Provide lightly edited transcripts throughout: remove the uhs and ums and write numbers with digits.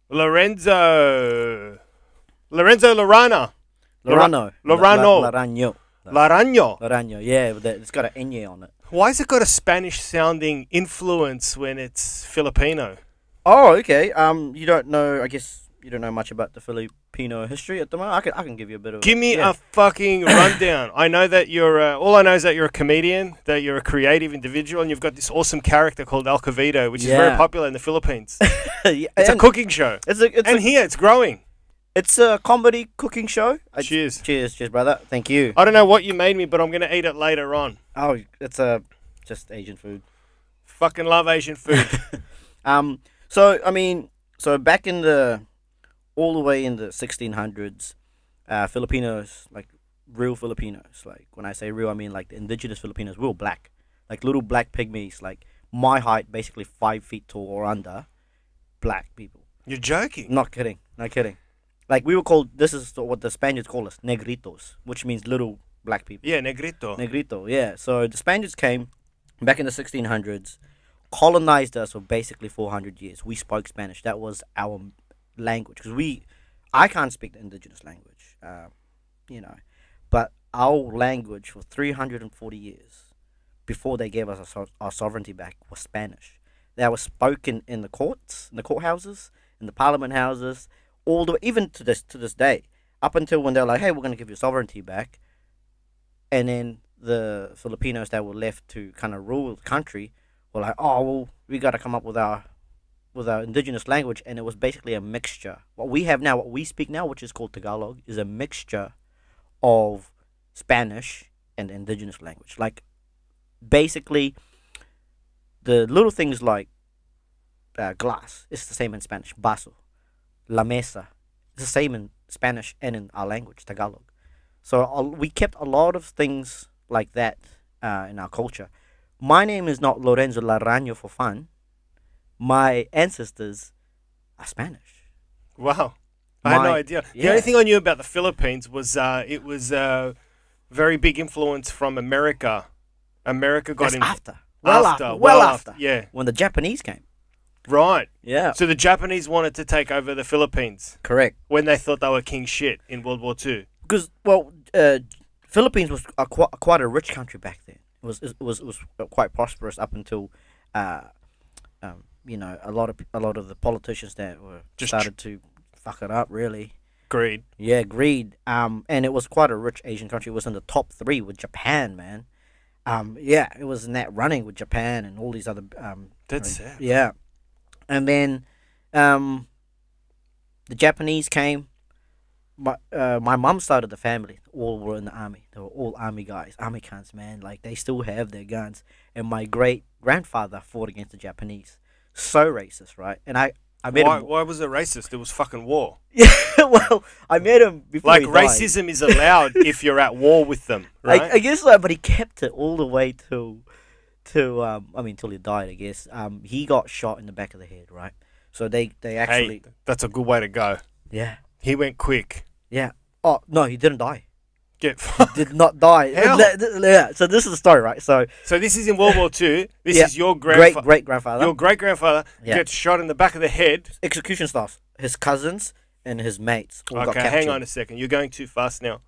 Lorenzo. Lorenzo Larano. Larano. Larano. Larano. Larano. Larano, yeah, it's got an Enye on it. Why has it got a Spanish-sounding influence when it's Filipino? Oh, okay. You don't know, I guess you don't know much about the Filipino history at the moment. I can give you a bit of Give me a fucking rundown. I know that you're, all I know is that you're a comedian, that you're a creative individual, and you've got this awesome character called Cavito, which is very popular in the Philippines. It's a cooking show. Here, it's growing. It's a comedy cooking show. Cheers. Cheers, brother. Thank you. I don't know what you made me, but I'm going to eat it later on. Oh, it's just Asian food. Fucking love Asian food. So back in all the way in the 1600s, Filipinos, like real Filipinos, like when I say real, I mean like the indigenous Filipinos, real black, like little black pygmies, like my height, basically 5 feet tall or under, black people. You're joking? Not kidding. Like we were called, this is what the Spaniards call us, negritos, which means little black people. Yeah, negrito. Negrito, yeah. So the Spaniards came back in the 1600s, colonized us for basically 400 years. We spoke Spanish. That was our language. Because I can't speak the indigenous language, but our language for 340 years before they gave us our sovereignty back was Spanish. That was spoken in the courts, in the courthouses, in the parliament houses, all the way, even to this day, up until when they're like, hey, we're going to give you sovereignty back. And then the Filipinos that were left to kind of rule the country were like, oh, well, we got to come up with our indigenous language. And it was basically a mixture. What we have now, what we speak now, which is called Tagalog, is a mixture of Spanish and indigenous language. Like, basically, the little things like glass is the same in Spanish, vaso. La mesa. It's the same in Spanish and in our language, Tagalog. So we kept a lot of things like that in our culture. My name is not Lorenzo Larano for fun. My ancestors are Spanish. Wow. I had no idea. Yeah. The only thing I knew about the Philippines was it was a very big influence from America. America got in after. Well after. Yeah. When the Japanese came. Right. Yeah. So the Japanese wanted to take over the Philippines. Correct. When they thought they were king shit in World War II. Because, Philippines was quite a rich country back then. It was quite prosperous up until, a lot of the politicians that were just started to fuck it up. Really. Greed. Yeah, greed. And it was quite a rich Asian country. It was in the top 3 with Japan, man. It was in that running with Japan and all these other. That's sad. Yeah. And then the Japanese came. My mum started the family. All were in the army. They were all army guys, army cunts, man. Like, they still have their guns. And my great-grandfather fought against the Japanese. So racist, right? And I met him. Why was it racist? It was fucking war. Yeah, well, I met him before he died. Racism is allowed if you're at war with them, right? I guess so, but he kept it all the way till he died, I guess. He got shot in the back of the head, right? So they actually... Hey, that's a good way to go. Yeah. He went quick. Yeah. Oh, no, he didn't die. He did not die. Yeah. So this is the story, right? So this is in World War II. This is your great-grandfather. Your great-grandfather gets shot in the back of the head. Execution staff. His cousins and his mates all got captured. Hang on a second. You're going too fast now.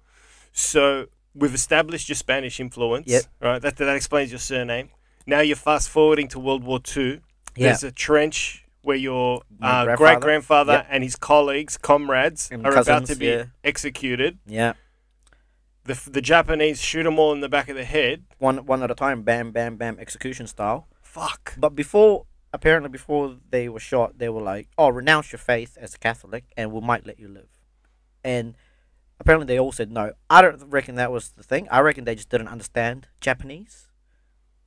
So we've established your Spanish influence, right? That explains your surname. Now you're fast-forwarding to World War II. There's a trench where your great-grandfather and his colleagues, comrades, and are about to be executed. Yeah. The Japanese shoot them all in the back of the head. One at a time, bam, bam, bam, execution style. Fuck. But apparently before they were shot, they were like, oh, renounce your faith as a Catholic and we might let you live. And apparently they all said no. I don't reckon that was the thing. I reckon they just didn't understand Japanese.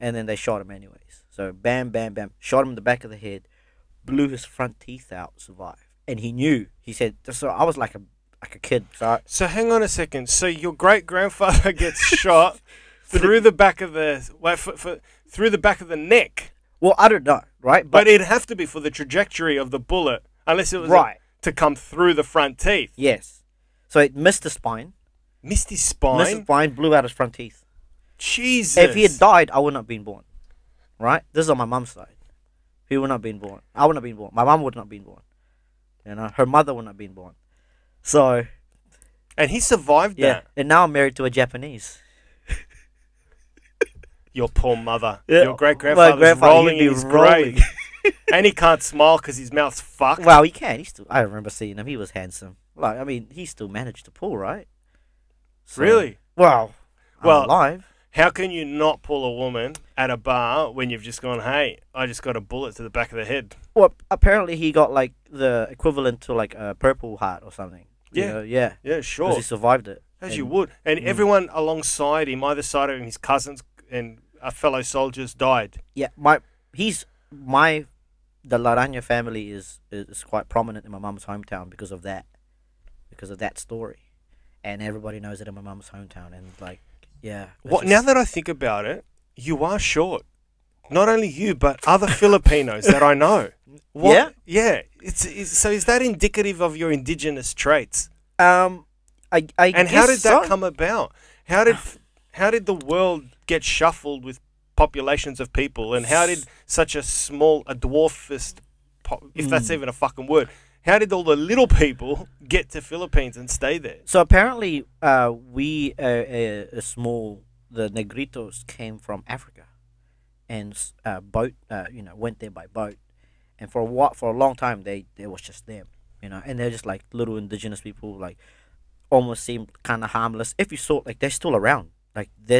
And then they shot him anyways. So bam, bam, bam. Shot him in the back of the head. Blew his front teeth out, survived. And he knew. He said, so I was like a kid. So hang on a second. So your great-grandfather gets shot through the back of the... through the back of the neck. Well, I don't know, right? But it'd have to be for the trajectory of the bullet. Unless it was to come through the front teeth. Yes. So it missed the spine. Missed his spine? Missed his spine, blew out his front teeth. Jesus. If he had died, I would not have been born. Right? This is on my mum's side. He would not have been born. I would not have been born. My mum would not have been born. You know, her mother would not have been born. So. And he survived that. And now I'm married to a Japanese. Your poor mother. Yeah, your great-grandfather's rolling in his grave. And he can't smile because his mouth's fucked. Well, he can. He still. I remember seeing him. He was handsome. Like, I mean, he still managed to pull, right? So, really? Well, alive. How can you not pull a woman at a bar when you've just gone, hey, I just got a bullet to the back of the head? Well, apparently he got, like, the equivalent to, like, a Purple Heart or something. Yeah. You know? Yeah. Yeah, sure. Because he survived it. As you would. And everyone alongside him, either side of him, his cousins and fellow soldiers died. Yeah. The Larano family is quite prominent in my mum's hometown because of that. Because of that story. And everybody knows it in my mum's hometown. And, like, yeah. Now that I think about it, you are short. Not only you, but other Filipinos that I know. Yeah? Yeah. So is that indicative of your indigenous traits? I and guess how did that so. come about? How did the world get shuffled with populations of people, and how did such a dwarfist, if that's even a fucking word, how did all the little people get to Philippines and stay there? So apparently, the Negritos came from Africa, and went there by boat, and for a long time they was just them, you know, and they're just like little indigenous people, like almost seemed kind of harmless. If you saw, like, they're still around, like the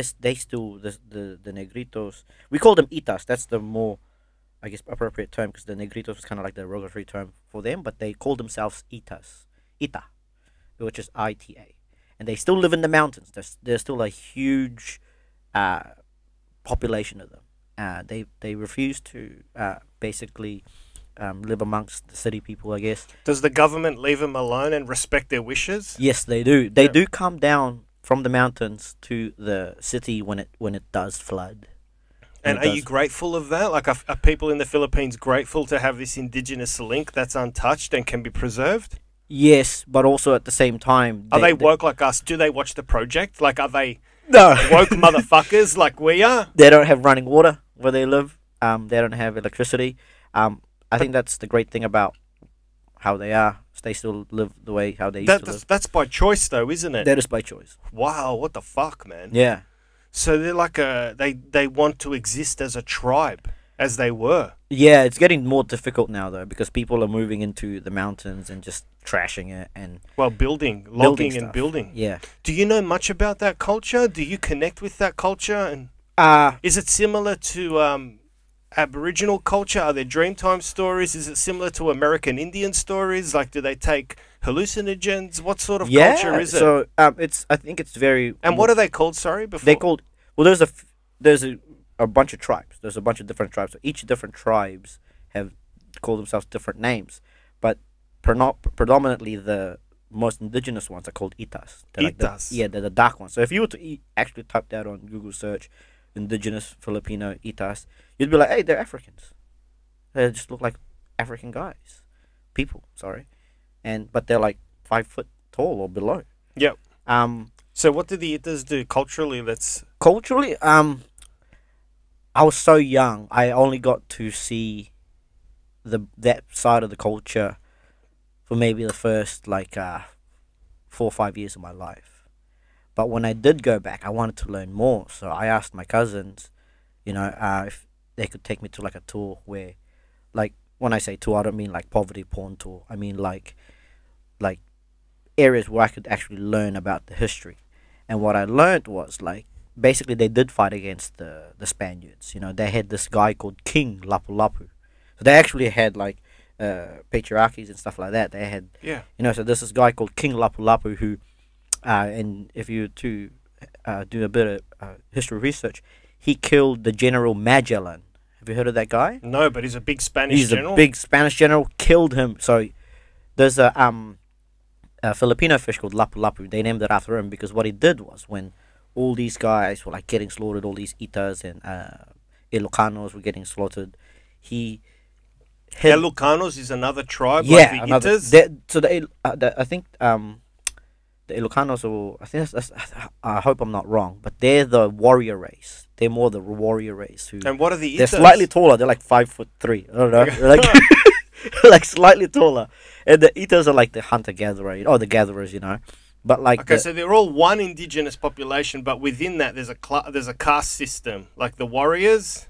Negritos. We call them Itas. That's the more, I guess, appropriate term, because the Negritos was kind of like the derogatory term for them, but they call themselves Itas, Ita, which is ITA, and they still live in the mountains. There's still a huge population of them. They refuse to basically live amongst the city people, I guess. Does the government leave them alone and respect their wishes? Yes, they do. They do come down from the mountains to the city when it does flood. And are you grateful of that? Like, are people in the Philippines grateful to have this indigenous link that's untouched and can be preserved? Yes, but also at the same time... Are they woke like us? Do they watch The Project? Like, are they no woke motherfuckers like we are? They don't have running water where they live. They don't have electricity. I think that's the great thing about how they are. They still live the way how they used to live. That's by choice, though, isn't it? That is by choice. Wow, what the fuck, man? Yeah. So they're like they want to exist as a tribe, as they were. Yeah, it's getting more difficult now, though, because people are moving into the mountains and just trashing it and... Well, logging and building. Yeah. Do you know much about that culture? Do you connect with that culture? And is it similar to Aboriginal culture? Are there Dreamtime stories? Is it similar to American Indian stories? Like, do they take hallucinogens? What sort of culture is it? So I think it's very... And what are they called? Sorry, before they called... Well, there's a bunch of tribes. There's a bunch of different tribes. So each different tribes have called themselves different names, but predominantly the most indigenous ones are called Itas. Itas. They're the dark ones. So if you were to actually type that on Google search, indigenous Filipino Itas, you'd be like, hey, they're Africans. They just look like African guys. But they're like 5 foot tall or below. Yep. So what do the Itas do culturally? Culturally, I was so young. I only got to see that side of the culture for maybe the first 4 or 5 years of my life. But when I did go back, I wanted to learn more. So I asked my cousins, if they could take me to like a tour where, like, when I say tour, I don't mean like poverty porn tour. I mean like areas where I could actually learn about the history. And what I learned was, like, basically they did fight against the Spaniards. They had this guy called King Lapu-Lapu. So they actually had like patriarchies and stuff like that. They had, so there's this guy called King Lapu-Lapu who, and if you to do a bit of history research, he killed the General Magellan. Have you heard of that guy? No, but he's a big Spanish general. He's a big Spanish general. Killed him. So there's a Filipino fish called Lapu-Lapu. They named it after him because what he did was, when all these guys were like getting slaughtered, all these Itas and Ilocanos were getting slaughtered, he... Ilocanos is another tribe, yeah, like the Itas? I think the Ilocanos, or I think I hope I'm not wrong, but they're the warrior race. They're more the warrior race. And what are the Itas? They're slightly taller. They're like 5'3". I don't know. like slightly taller, and the Itos are like the hunter-gatherer, or the gatherers, But like okay, so they're all one indigenous population, but within that there's a caste system, like the warriors,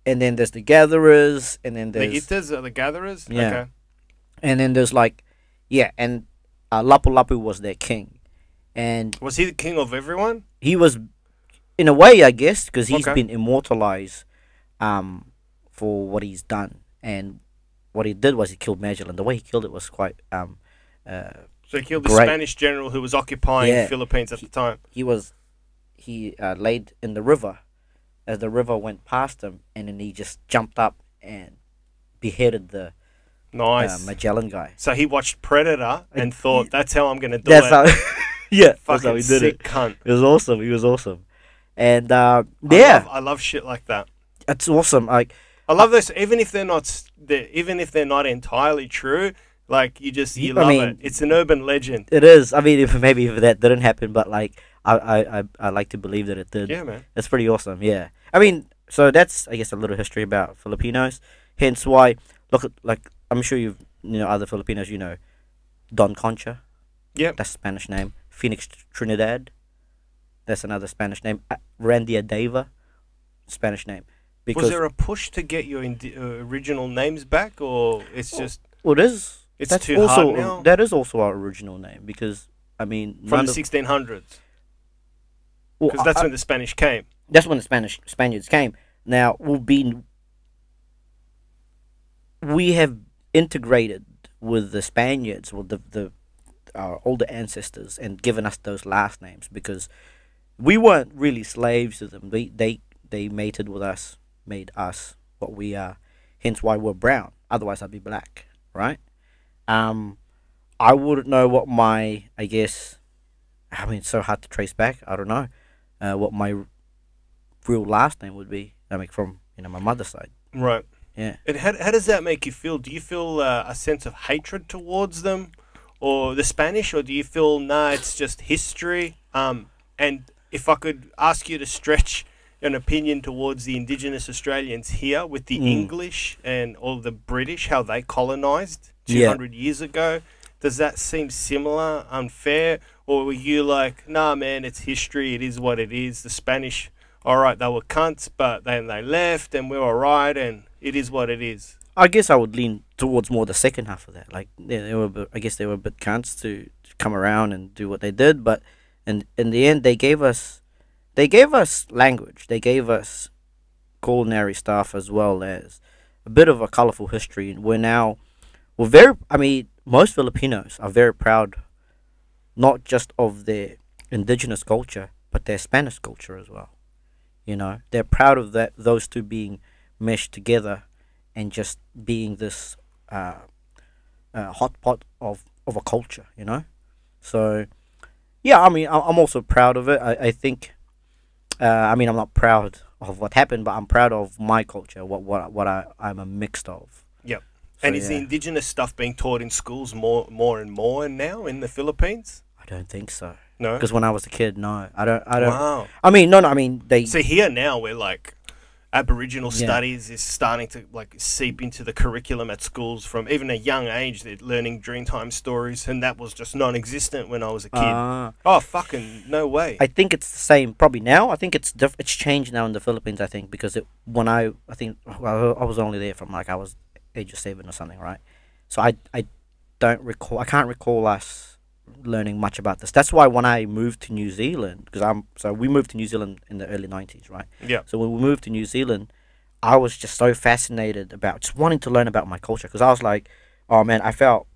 and then there's the gatherers, and then there's the Itas are the gatherers. Yeah. Okay. And then there's like, and Lapu Lapu was their king, and Was he the king of everyone? he was, in a way, I guess, because he's Okay. been immortalized, for what he's done, and what he did was he killed Magellan. The way he killed it was quite So he killed the great. Spanish general who was occupying Yeah. the Philippines at the time. He laid in the river as the river went past him, and then he just jumped up and beheaded the Nice. Magellan guy. So he watched Predator and thought, "That's how I'm gonna do That's it." how, yeah, that's Fucking how he did sick it. cunt. It was awesome. He was awesome, and I love shit like that. it's awesome. Like, I love this, even if they're not, even if they're not entirely true. Like you love it. It's an urban legend. it is. I mean, if that didn't happen, but like, I like to believe that it did. Yeah, man. It's pretty awesome. Yeah. I mean, so that's, I guess, a little history about Filipinos. Hence why, look at, like, I'm sure other Filipinos, Don Concha. Yep. That's a Spanish name. Phoenix Trinidad. That's another Spanish name. Randia Deva. Spanish name. Was there a push to get your original names back, or it's just? Well, it is. It's that's too also, hard now. That is also our original name, because, I mean, From the 1600s, because that's when the Spanish came. That's when the Spaniards came. Now we have integrated with the Spaniards, with our older ancestors, and given us those last names, because we weren't really slaves to them. They mated with us, made us what we are. Hence why we're brown. Otherwise, I'd be black, right? I wouldn't know what my, I guess, I mean, it's so hard to trace back. I don't know what my real last name would be. I mean, from my mother's side. Right. Yeah. And how does that make you feel? Do you feel a sense of hatred towards them, or the Spanish, or do you feel it's just history? And if I could ask you to stretch an opinion towards the Indigenous Australians here with the English and all the British, how they colonized 200 years ago, does that seem similar, unfair, or were you like, nah, man, it's history, it is what it is. The Spanish, all right, they were cunts, but then they left, and we're all right, and it is what it is. I guess I would lean towards more the second half of that. Like, yeah, I guess they were a bit cunts to come around and do what they did, but in the end, they gave us language, they gave us culinary stuff, as well as a bit of a colorful history. And most Filipinos are very proud, not just of their indigenous culture, but their Spanish culture as well. They're proud of those two being meshed together, and just being this hot pot of a culture. So yeah, I mean, I'm also proud of it. I think, I mean, I'm not proud of what happened, but I'm proud of my culture, what I'm a mix of. Yep. So, and is the indigenous stuff being taught in schools more and more now in the Philippines? I don't think so. No, because when I was a kid, no, I don't. Wow. I mean, no. I mean, they. So here now, we're like, Aboriginal studies is starting to like seep into the curriculum at schools from even a young age. They're learning Dreamtime stories, and that was just non-existent when I was a kid. Oh, fucking no way! I think it's the same probably now. I think it's it's changed now in the Philippines. I think because I was only there from like I was age of 7 or something, right? So I don't recall. I can't recall us learning much about this. That's why when I moved to New Zealand, we moved to New Zealand in the early 90s, right? Yeah. So when we moved to New Zealand, I was just so fascinated about just wanting to learn about my culture, because I was like, oh man, I felt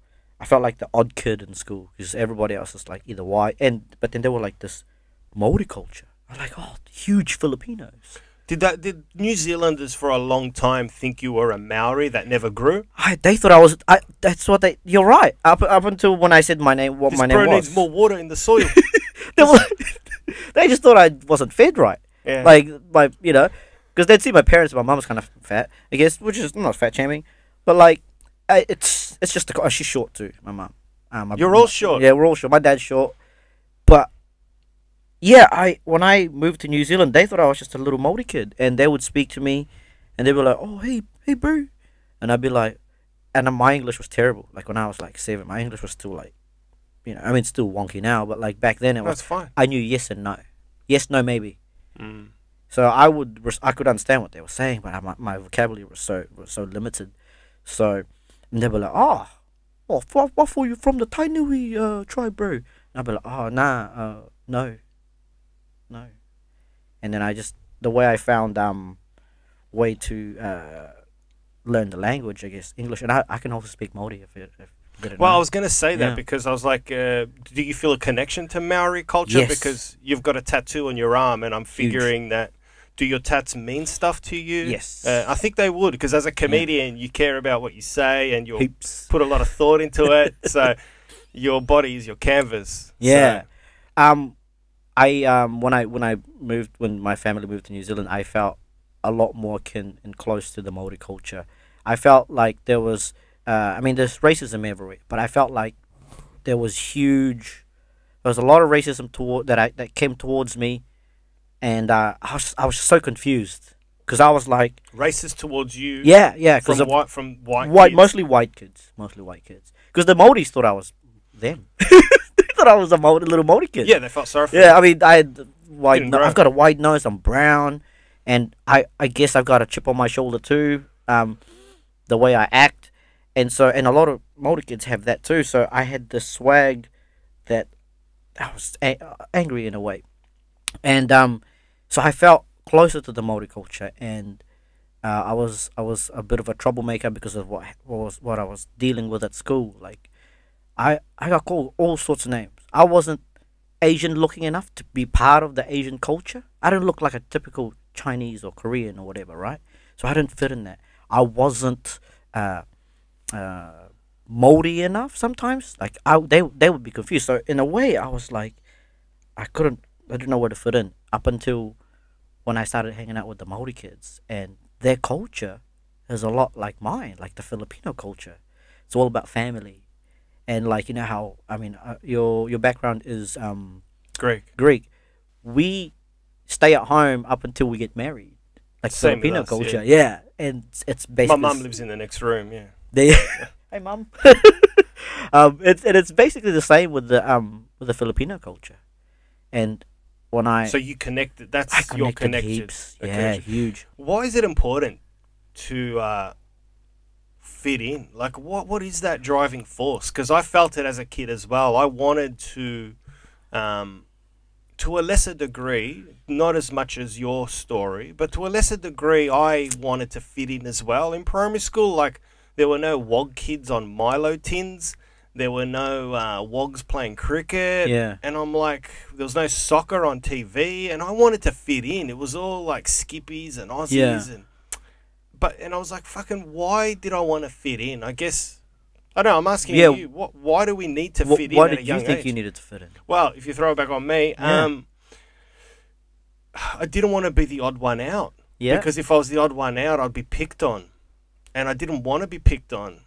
like the odd kid in school, because everybody else is like either white, but then they were like this multiculture. I was like, oh, huge Filipinos. Did New Zealanders for a long time think you were a Maori that never grew? They thought I was. That's what they. You're right. Up until when I said my name, my name was. This bro needs more water in the soil. They just thought I wasn't fed right. Yeah. Like because they'd see my parents. My mum was kind of fat, I guess, which is not fat shaming, but like, it's just she's short too. My mum. You're all short. Yeah, we're all short. My dad's short, but. Yeah, when I moved to New Zealand, they thought I was just a little Māori kid, and they would speak to me, and they were like, "Oh, hey, bro," and I'd be like, and my English was terrible. Like when I was like 7, my English was still like, you know, I mean, it's still wonky now, but like back then it was. That's fine. I knew yes and no, yes, no, maybe. Mm. So I could understand what they were saying, but my vocabulary was so limited. So and they were like, oh, what for you from the Tainui tribe, bro? And I'd be like, oh, nah, no. And then the way I found way to learn the language, I guess, English, and I can also speak Māori if you didn't know. I was going to say that because I was like, do you feel a connection to Maori culture? Yes. Because you've got a tattoo on your arm, and I'm figuring that, do your tats mean stuff to you? Yes. I think they would, because as a comedian, you care about what you say, and you put a lot of thought into it. So your body is your canvas. Yeah. So. When my family moved to New Zealand, I felt a lot more kin and close to the Māori culture. I felt like there was, there's racism everywhere, but I felt like there was a lot of racism that came towards me, and I was so confused because I was like racist towards you. Yeah, from white kids. Kids. Mostly white kids, because the Māoris thought I was them. They thought I was a little Māori kid. Yeah, they felt sorry for you. Yeah, I mean, I've got a white nose, I'm brown, and I guess I've got a chip on my shoulder too. The way I act, and a lot of Māori kids have that too. So I had this swag that I was angry in a way, and so I felt closer to the Māori culture, and I was a bit of a troublemaker because of what I was dealing with at school. Like I got called all sorts of names. I wasn't Asian looking enough to be part of the Asian culture. I didn't look like a typical Chinese or Korean or whatever, right? So I didn't fit in that. I wasn't Māori enough sometimes. Like they would be confused. So in a way, I was like, I didn't know where to fit in up until when I started hanging out with the Māori kids, and their culture is a lot like mine, like the Filipino culture. It's all about family, and like, you know how, your background is Greek. We stay at home up until we get married, like Same Filipino with us, culture. Yeah, and it's basically my mum lives in the next room. Yeah. Hey, mum. It's basically the same with the Filipino culture, and so you connected. That's your connection. Heaps. Yeah, huge. Why is it important to fit in? Like, what is that driving force? Because I felt it as a kid as well. I wanted to a lesser degree, not as much as your story, but to a lesser degree, I wanted to fit in as well. In primary school, like, there were no WOG kids on Milo tins. There were no WOGs playing cricket. Yeah. And I'm like, there was no soccer on TV, and I wanted to fit in. It was all like skippies and Aussies. Yeah. And I was like, fucking, why did I want to fit in? I guess, I don't know, I'm asking you, why do we need to fit in why at a did young you think age? you needed to fit in? Well, if you throw it back on me, I didn't want to be the odd one out. Yeah. Because if I was the odd one out, I'd be picked on. And I didn't want to be picked on.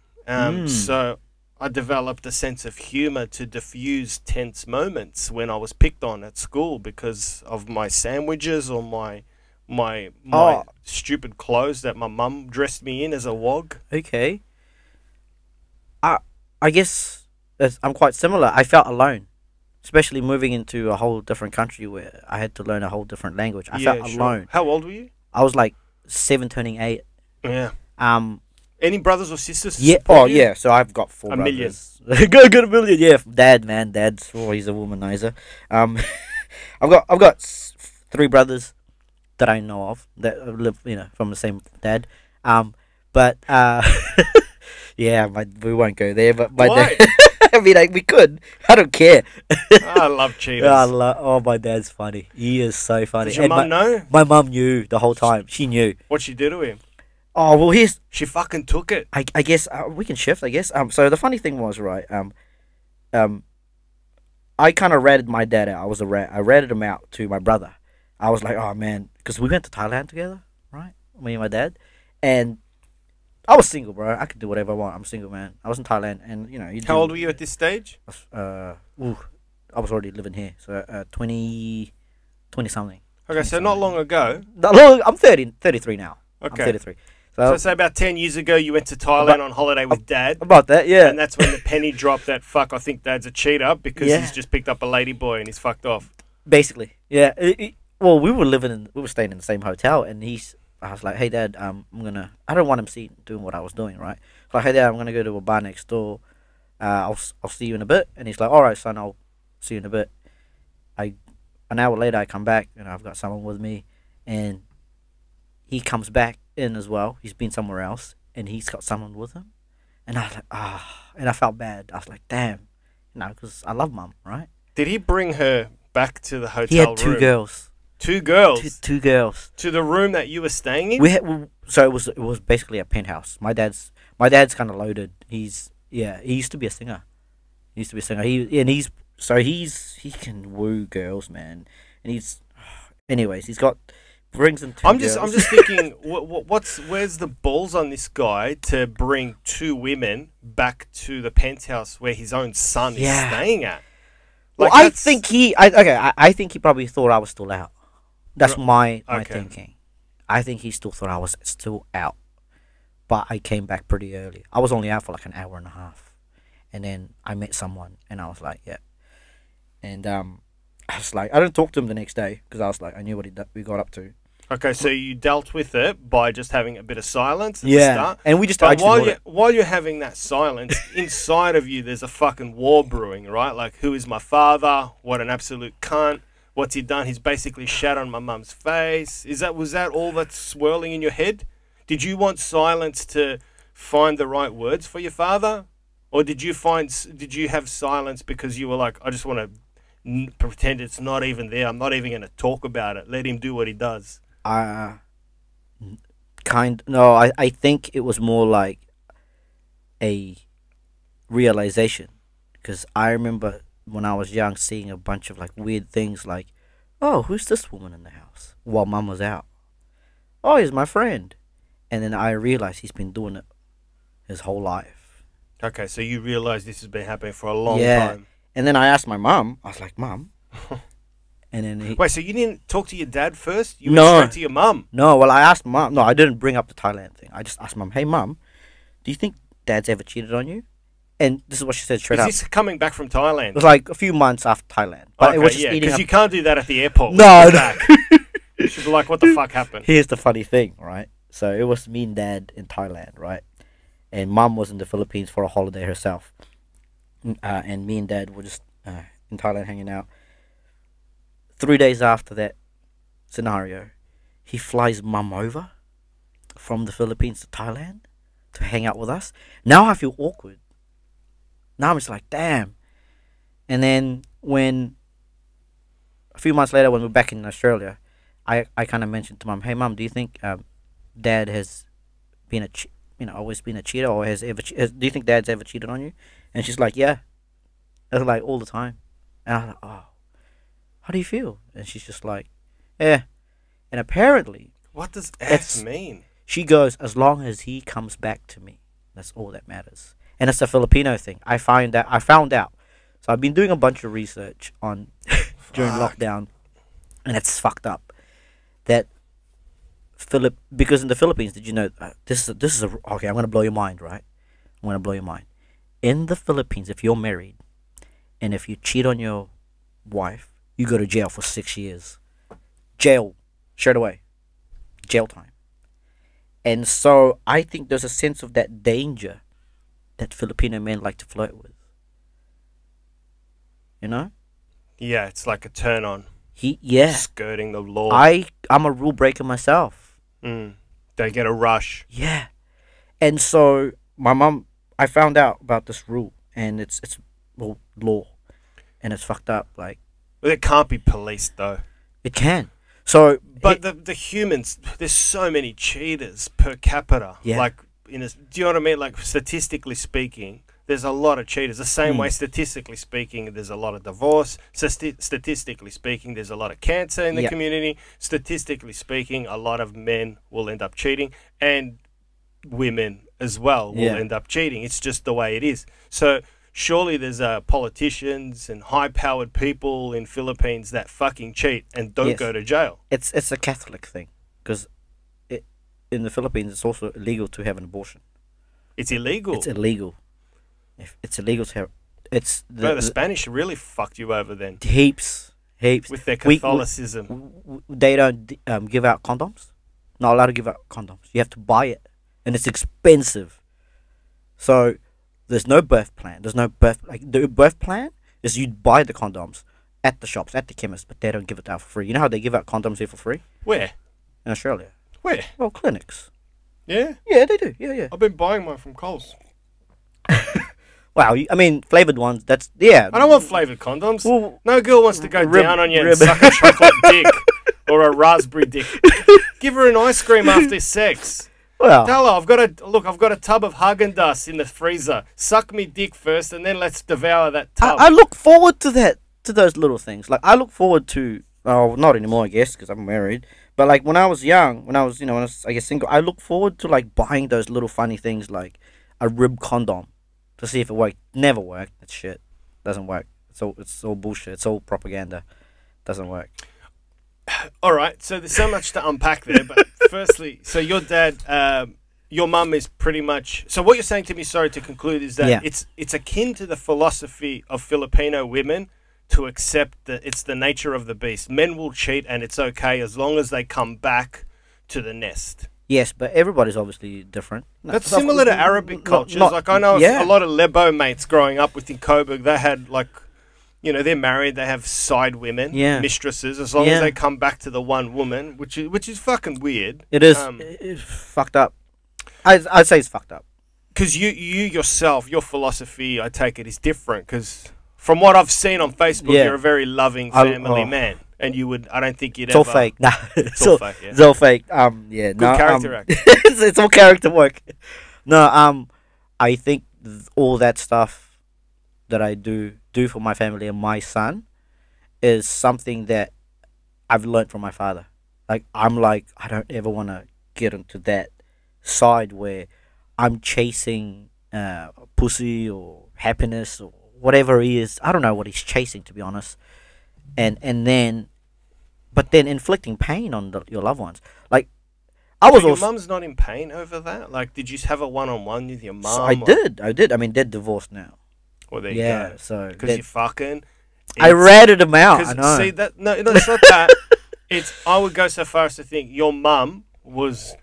So I developed a sense of humor to diffuse tense moments when I was picked on at school because of my sandwiches or my stupid clothes that my mum dressed me in as a WOG. Okay. I guess I'm quite similar. I felt alone, especially moving into a whole different country where I had to learn a whole different language. I felt alone. How old were you? I was like 7 turning 8. Yeah. Any brothers or sisters? Yeah. Yeah. So I've got 4 brothers. Good a million. Yeah. Dad's. He's a womanizer. I've got 3 brothers that I know of that live, from the same dad. But yeah, we won't go there. But my Why? dad. I mean, we could. I don't care. I love cheaters. My dad's funny. He is so funny. Does your mum know? My mum knew the whole time. She knew. What'd she do to him? Oh, well, she fucking took it. I guess we can shift. I guess. So the funny thing was, right. I kind of ratted my dad out. I was a rat. I ratted him out to my brother. I was like, oh man, because we went to Thailand together, right? Me and my dad, and I was single, bro. I could do whatever I want. I'm single, man. I was in Thailand, and How old were you at this stage? I was already living here, so 20 something. Okay, so not long ago. I'm 33 now. Okay. I'm 33. So say about 10 years ago, you went to Thailand on holiday with Dad. About that, yeah. And that's when the penny dropped that, fuck, I think Dad's a cheater because he's just picked up a lady boy and he's fucked off. Basically, yeah. Well, we were staying in the same hotel, and I was like, hey, Dad, I don't want him doing what I was doing, right? So like, hey, Dad, I'm going to go to a bar next door. I'll see you in a bit. And he's like, all right, son, I'll see you in a bit. An hour later, I come back, and I've got someone with me, and he comes back in as well. He's been somewhere else, and he's got someone with him. And I was like, and I felt bad. I was like, damn, because I love Mum, right? Did he bring her back to the hotel room? He had two girls. Two girls? Two girls. To the room that you were staying in? So it was basically a penthouse. My dad's kind of loaded. He used to be a singer. He can woo girls, man. And anyways, brings them two girls. I'm just thinking, where's the balls on this guy to bring two women back to the penthouse where his own son is staying at? Like, well, I think he probably thought I was still out. That's my thinking. I think he still thought I was still out. But I came back pretty early. I was only out for like an hour and a half. And then I met someone, and I was like, yeah. And I was like, I didn't talk to him the next day, because I was like, I knew what we got up to. Okay, so you dealt with it by just having a bit of silence at the start. And while you're having that silence, inside of you there's a fucking war brewing, right? Like, who is my father? What an absolute cunt. What's he done? He's basically shat on my mum's face. Was that all that's swirling in your head? Did you want silence to find the right words for your father? Or did you have silence because you were like, I just want to pretend it's not even there. I'm not even going to talk about it. Let him do what he does. I think it was more like a realization, because I remember when I was young seeing a bunch of like weird things like, oh, who's this woman in the house while Mum was out? Oh, he's my friend. And then I realized he's been doing it his whole life. Okay, so you realize this has been happening for a long time. And then I asked my mum. I was like, Mum. And then wait, so you didn't talk to your dad first? You went straight to your mum? No, well, I asked Mum. No, I didn't bring up the Thailand thing. I just asked Mum, hey, Mum, do you think Dad's ever cheated on you? And this is what she said straight up. Is this coming back from Thailand? It was like a few months after Thailand. But it was just because you can't do that at the airport. No. She'd be like, what the fuck happened? Here's the funny thing, right? So it was me and Dad in Thailand, right? And Mum was in the Philippines for a holiday herself. And me and Dad were just in Thailand hanging out. 3 days after that scenario, he flies Mum over from the Philippines to Thailand to hang out with us. Now I feel awkward. Now I'm just like, damn. And then a few months later, when we're back in Australia, I kind of mentioned to Mum, hey, Mum, do you think Dad has been always been a cheater, or do you think Dad's ever cheated on you? And she's like, yeah. I was like, all the time. And I was like, oh, how do you feel? And she's just like, yeah. And apparently, what does F mean? She goes, as long as he comes back to me, that's all that matters. And it's a Filipino thing. I found out. So I've been doing a bunch of research on during lockdown, and it's fucked up. That because in the Philippines, did you know okay? I'm gonna blow your mind, right? I'm gonna blow your mind. In the Philippines, if you're married, and if you cheat on your wife, you go to jail for 6 years. Jail, straight away. Jail time. And so I think there's a sense of that danger that Filipino men like to flirt with. You know? Yeah, it's like a turn on. Skirting the law. I'm a rule breaker myself. They get a rush. Yeah. And so my mum, I found out about this rule, and it's law, and it's fucked up. Like, well, it can't be policed though. It can. So, but the humans, there's so many cheaters per capita. Yeah. Like, do you know what I mean? Like, statistically speaking, there's a lot of cheaters. The same way, statistically speaking, there's a lot of divorce. Statistically speaking, there's a lot of cancer in the community. Statistically speaking, a lot of men will end up cheating, and women as well will end up cheating. It's just the way it is. So surely there's politicians and high-powered people in Philippines that fucking cheat and don't go to jail. It's a Catholic thing, because in the Philippines, it's also illegal to have an abortion. It's illegal. It's illegal. If it's illegal to have, it's the Spanish really fucked you over then. Heaps with their Catholicism. They don't give out condoms. Not allowed to give out condoms. You have to buy it, and it's expensive. So there's no birth plan. There's no the birth plan is you buy the condoms at the shops, at the chemist, but they don't give it out for free. You know how they give out condoms here for free? Where? In Australia. Where? Well, clinics. Yeah? Yeah, they do. Yeah. I've been buying mine from Coles. Wow, I mean, flavoured ones, that's, yeah. I don't want flavoured condoms. Well, no girl wants to go down on you and suck a chocolate dick or a raspberry dick. Give her an ice cream after sex. Well, tell her, I've got a tub of Haagen-Dazs in the freezer. Suck me dick first and then let's devour that tub. I look forward to that, to those little things. Like, I look forward to, oh, not anymore, I guess, because I'm married. But, like, when I was young, when I was, I guess, single, I look forward to, like, buying those little funny things, like a rib condom, to see if it worked. Never worked. It's shit. Doesn't work. It's all bullshit. It's all propaganda. Doesn't work. All right. So there's so much to unpack there. But firstly, so your dad, your mum is pretty much. So what you're saying to me, sorry to conclude, is that it's akin to the philosophy of Filipino women to accept that it's the nature of the beast. Men will cheat, and it's okay as long as they come back to the nest. Yes, but everybody's obviously different. That's similar to Arabic cultures. Like, I know a lot of Lebo mates growing up within Coburg, they had, like, they're married, they have side women, mistresses, as long as they come back to the one woman, which is fucking weird. It is. It's fucked up. I'd say it's fucked up. Because you yourself, your philosophy, I take it, is different. Because from what I've seen on Facebook, you're a very loving family man. And I don't think you'd ever... It's all fake. Nah, it's all fake, yeah. It's all fake. Good character act. it's all character work. No, I think all that stuff that I do for my family and my son is something that I've learned from my father. Like, I don't ever want to get into that side where I'm chasing pussy or happiness or whatever he is. I don't know what he's chasing, to be honest. But then inflicting pain on your loved ones. Like, your mum's not in pain over that? Like, did you have a one-on-one with your mum? So I did. I mean, they're divorced now. Well, there you go. So because you're fucking. I ratted them out. I know. See that? No, it's not that. I would go so far as to think your mum was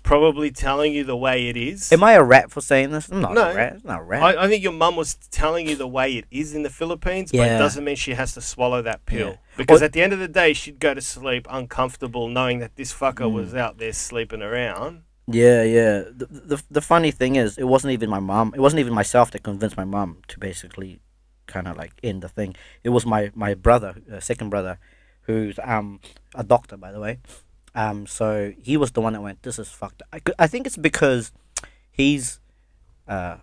probably telling you the way it is. Am I a rat for saying this? I'm not a rat. I'm not a rat. I think your mum was telling you the way it is in the Philippines, but it doesn't mean she has to swallow that pill. Yeah. Because at the end of the day, she'd go to sleep uncomfortable knowing that this fucker was out there sleeping around. Yeah. The funny thing is, it wasn't even my mum. It wasn't even myself that convinced my mum to basically kind of like end the thing. It was my brother, second brother, who's a doctor, by the way. So he was the one that went, this is fucked up. I think it's because he's, a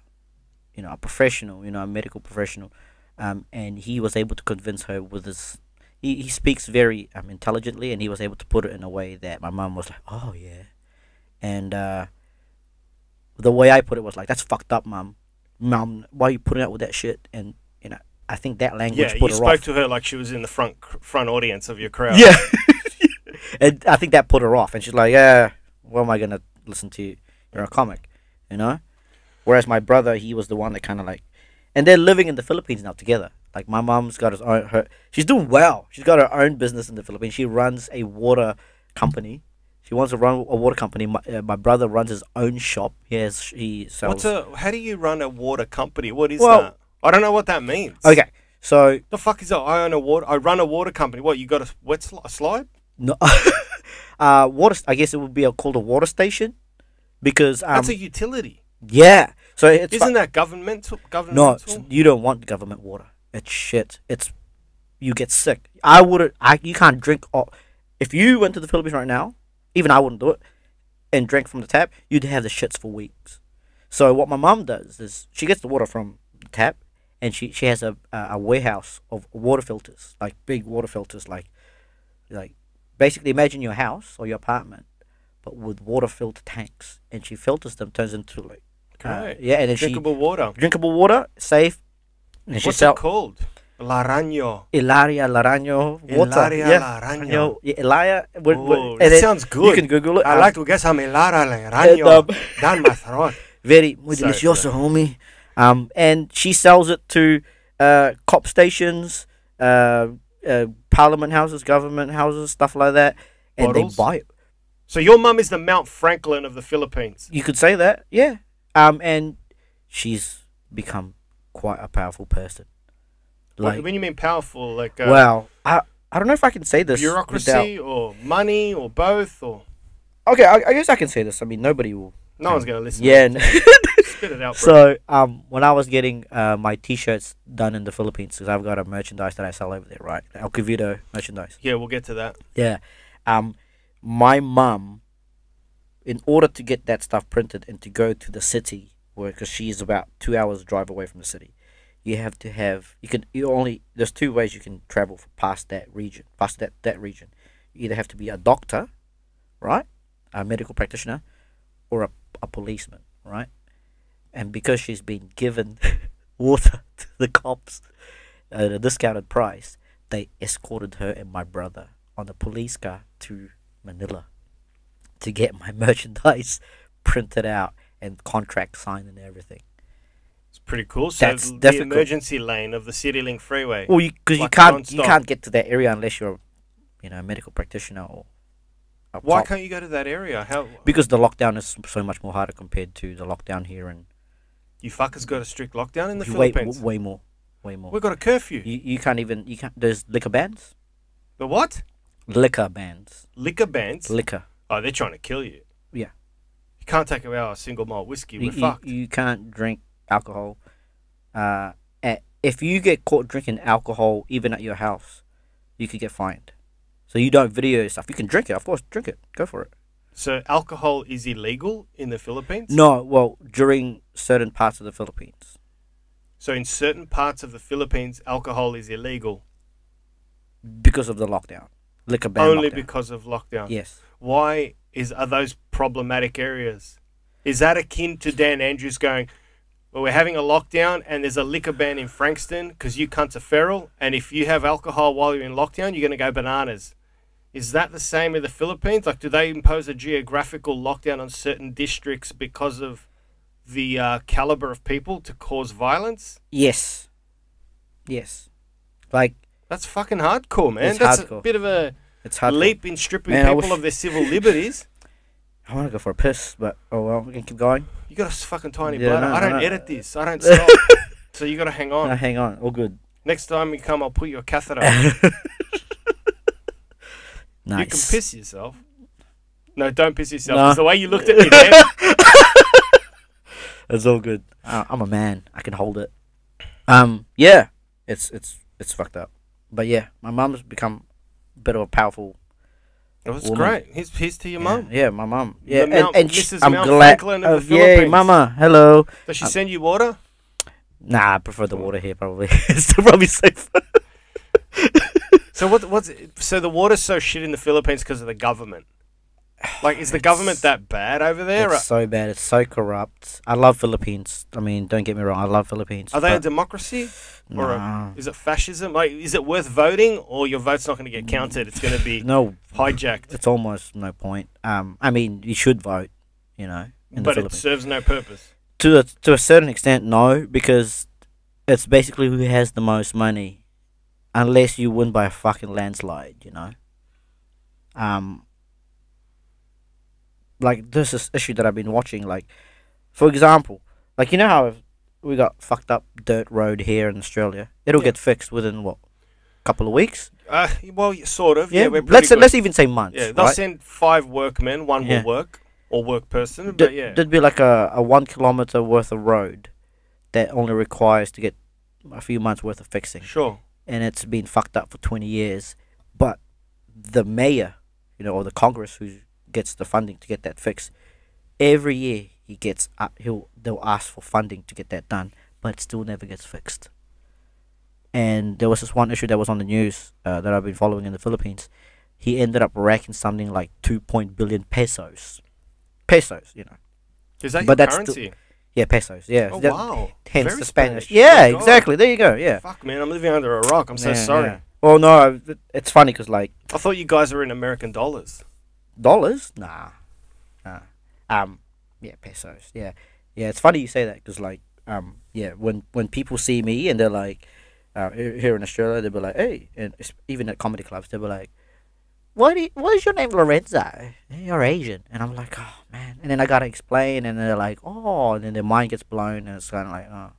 professional, a medical professional, and he was able to convince her with his, he speaks very intelligently, and he was able to put it in a way that my mum was like, oh yeah, and the way I put it was like, that's fucked up, mum, why are you putting up with that shit? And I think that language put her off. Yeah, you spoke to her like she was in the front audience of your crowd. Yeah. And I think that put her off, and she's like, yeah, what am I gonna listen to you? You're a comic, Whereas my brother, he was the one that kind of like, and they're living in the Philippines now together. Like, my mom's got she's doing well. She's got her own business in the Philippines. She runs a water company. She wants to run a water company. My brother runs his own shop. He sells. How do you run a water company? What is that? I don't know what that means. Okay, so the fuck is that? I run a water company. What, you got a slide? No, water. I guess it would be called a water station, because that's a utility. Yeah, so isn't that governmental? No, you don't want government water. It's shit. You get sick. You can't drink. If you went to the Philippines right now, even I wouldn't do it, and drank from the tap, you'd have the shits for weeks. So what my mom does is she gets the water from the tap, and she has a warehouse of water filters, like big water filters, like. Basically, imagine your house or your apartment, but with water filter tanks, and she filters them, turns into and then drinkable water. Drinkable water, safe. And what's it called? Larano. Ilaria Larano water. Ilaria Larano. Ilaria. Oh, that sounds good. You can Google it. I like to get some Ilara Larano down my throat. Very muy delicioso, homie. And she sells it to cop stations, parliament houses, government houses, stuff like that, and Bottles? they buy it. So your mum is the Mount Franklin of the Philippines. You could say that, yeah. And she's become quite a powerful person. Like, when you mean powerful, like well, I don't know if I can say this. Bureaucracy or money or both or. Okay, I guess I can say this. I mean, nobody will. No one's gonna listen. Yeah. Spit it out, bro. So, when I was getting my T-shirts done in the Philippines, because I've got a merchandise that I sell over there, right? El Cavito merchandise. Yeah, we'll get to that. Yeah. My mum, in order to get that stuff printed and to go to the city, because she's about 2 hours drive away from the city, you have to have there's two ways you can travel past that region, that region. You either have to be a doctor, right, a medical practitioner, or a policeman, right? And because she's been given water to the cops at a discounted price, they escorted her and my brother on a police car to Manila to get my merchandise printed out and contract signed and everything. It's pretty cool. So That's the difficult. emergency lane of the CityLink freeway. Well, because like you can't get to that area unless you're, a medical practitioner or a Why cop. can't you go to that area? How? Because the lockdown is so much more harder compared to the lockdown here in. You fuckers got a strict lockdown in the way, Philippines. way more. We've got a curfew. You can't even. There's liquor bans. The what? Liquor bans. Liquor bans. Liquor. Oh, they're trying to kill you. Yeah. You can't take away our single malt whiskey. We're You fucked. you can't drink alcohol. If you get caught drinking alcohol, even at your house, you could get fined. So you don't video yourself. You can drink it, of course. Drink it. Go for it. So alcohol is illegal in the Philippines? No, well, during certain parts of the Philippines. So in certain parts of the Philippines, alcohol is illegal? Because of the lockdown. Liquor ban Only lockdown. because of lockdown? Yes. Why are those problematic areas? Is that akin to Dan Andrews going, well, we're having a lockdown and there's a liquor ban in Frankston because you cunts are feral, and if you have alcohol while you're in lockdown, you're going to go bananas. Is that the same in the Philippines? Like, do they impose a geographical lockdown on certain districts because of the caliber of people to cause violence? Yes. Yes. Like, that's fucking hardcore, man. It's That's hardcore. a bit of a it's hardcore. leap in stripping Man, people of their civil liberties. I want to go for a piss, but oh well, we can keep going. You got a fucking tiny Yeah, bladder. no, I don't no. edit this. I don't stop. So you got to hang on. No, hang on. All good. Next time you come, I'll put you a catheter. Nice. You can piss yourself. No, don't piss yourself. No. It's the way you looked at me then. It's all good. I'm a man. I can hold it. Yeah. It's fucked up. But yeah, my mum's become a bit of a powerful. Oh, that's woman. great. Here's to your mum. Yeah, my mum. Yeah, Mrs. I'm Mount glad. Franklin of the Yay, Philippines. mama. Hello. Does she send you water? Nah, I prefer the water here. Probably. It's still probably safer. So so the water's so shit in the Philippines because of the government. Like, is the government that bad over there? It's so bad. It's so corrupt. I love Philippines. I mean, don't get me wrong. I love Philippines. Are they a democracy? Or Nah. is it fascism? Like, is it worth voting, or your vote's not going to get counted? It's going to be No, hijacked. it's almost no point. I mean, you should vote. In the But it Philippines. serves no purpose. To a certain extent, no, because it's basically who has the most money, unless you win by a fucking landslide. Like, this is issue that I've been watching. Like, for example, like, how we got fucked up dirt road here in Australia. It'll get fixed within what, couple of weeks. Well, sort of. Yeah, we're pretty let's good. let's even say months. Yeah, they'll right? send 5 workmen. One Yeah. will work or work person. But yeah, There'd be like a 1 kilometer worth of road that only requires to get a few months worth of fixing, sure. and it's been fucked up for 20 years. But the mayor, or the Congress who gets the funding to get that fixed, every year they'll ask for funding to get that done, but it still never gets fixed. And there was this one issue that was on the news that I've been following in the Philippines. He ended up racking something like 2 billion pesos. Is that But your that's currency? Yeah, pesos. Yeah. Oh, wow. Hence Very the Spanish. Spanish. Yeah, Oh, God. exactly. There you go. Yeah. Fuck, man, I'm living under a rock. I'm so sorry. Yeah. Well, no, it's funny because like I thought you guys were in American dollars. dollars. Nah. Yeah, pesos. Yeah. Yeah. It's funny you say that because like yeah, when people see me and they're like here in Australia, they'll be like, hey, and even at comedy clubs, they'll be like, what is your name, Lorenzo? You're Asian. And I'm like, oh man. And then I gotta explain, and they're like, oh, and then their mind gets blown, and it's kind of like, oh.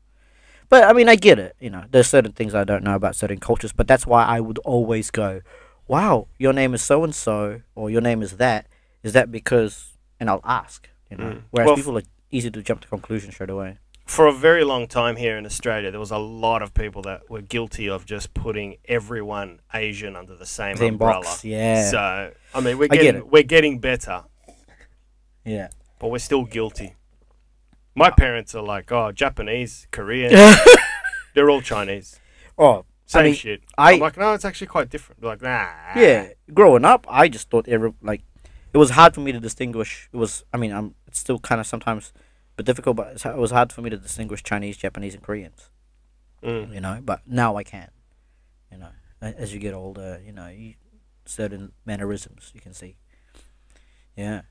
But I mean, I get it. You know, there's certain things I don't know about certain cultures, but that's why I would always go, wow, your name is so and so, or your name is that. Is that because? And I'll ask. You know, whereas people are easy to jump to conclusions straight away. For a very long time here in Australia, there was a lot of people that were guilty of just putting everyone Asian under the same umbrella. Box, yeah. So I mean, we're getting better. Yeah. But we're still guilty. My parents are like, oh, Japanese, Korean, they're all Chinese. Oh, same shit. I'm like, no, it's actually quite different. They're like, nah. Yeah. Growing up, I just thought it was hard for me to distinguish. It's still kind of sometimes but difficult, but it was hard for me to distinguish Chinese, Japanese, and Koreans. You know, but now I can. You know, as you get older, you know, certain mannerisms you can see. Yeah.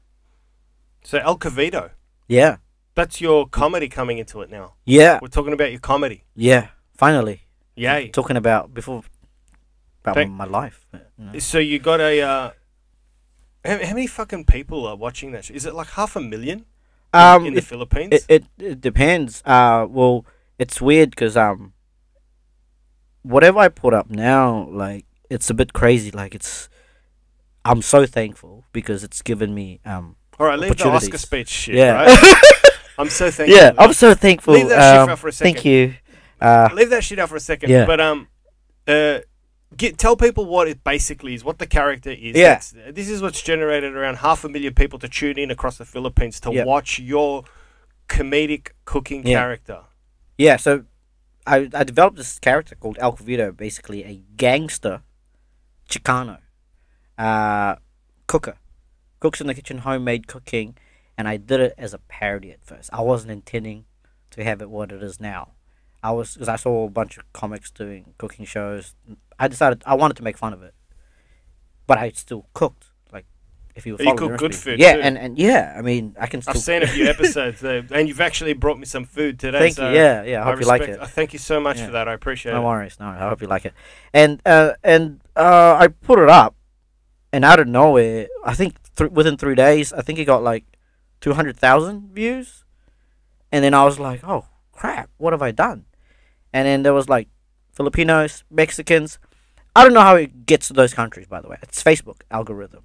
So El Cavito. Yeah. That's your comedy coming into it now. Yeah. We're talking about your comedy. Yeah. Finally. Yay. Talking about my life. You know. So you got a. How many fucking people are watching that? Is it like 500,000? In the Philippines? It depends. Well, it's weird because whatever I put up now, like it's a bit crazy. Like I'm so thankful because it's given me All right, leave the Oscar speech shit. Yeah. Right? I'm so thankful. Yeah, I'm so thankful. Leave that shit out for a second. Thank you. Leave that shit out for a second. Yeah. But tell people what it basically is, what the character is. Yeah. This is what's generated around 500,000 people to tune in across the Philippines to watch your comedic cooking character. Yeah, so I developed this character called El Cavito, basically a gangster Chicano cooker. Cooks in the kitchen, homemade cooking, and I did it as a parody at first. I wasn't intending to have it what it is now. Because I saw a bunch of comics doing cooking shows. I decided I wanted to make fun of it, but I still cooked. Like, if you cook good food, yeah, too. and yeah, I mean, I can. I've seen a few episodes there, and you've actually brought me some food today. Thank you. Yeah. I hope you like it. Thank you so much for that. I appreciate it. No worries. No, I hope you like it. And I put it up, and out of nowhere, I think within 3 days, I think it got like 200,000 views, and then I was like, oh crap, what have I done? And then there was like Filipinos, Mexicans. I don't know how it gets to those countries, by the way. It's Facebook algorithm.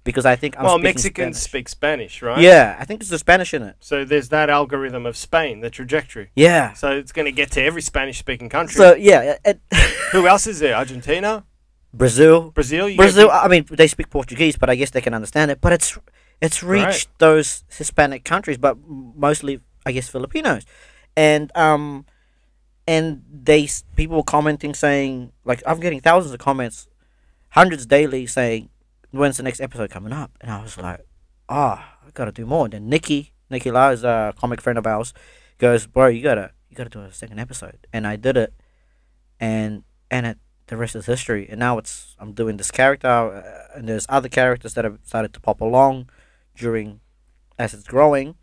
Because I think Mexicans speak Spanish, right? Yeah, I think there's the Spanish in it. So there's that algorithm of Spain, the trajectory. Yeah. So it's going to get to every Spanish-speaking country. So, yeah. Who else is there? Argentina? Brazil. Brazil, I mean, they speak Portuguese, but I guess they can understand it. But it's reached those Hispanic countries, but mostly, I guess, Filipinos. And people were commenting saying, like, I'm getting thousands of comments, hundreds daily saying, when's the next episode coming up? And I was like, I gotta do more. And then Nikki Lau is a comic friend of ours, goes, bro, you gotta do a second episode. And I did it, and the rest is history. And now I'm doing this character, and there's other characters that have started to pop along as it's growing.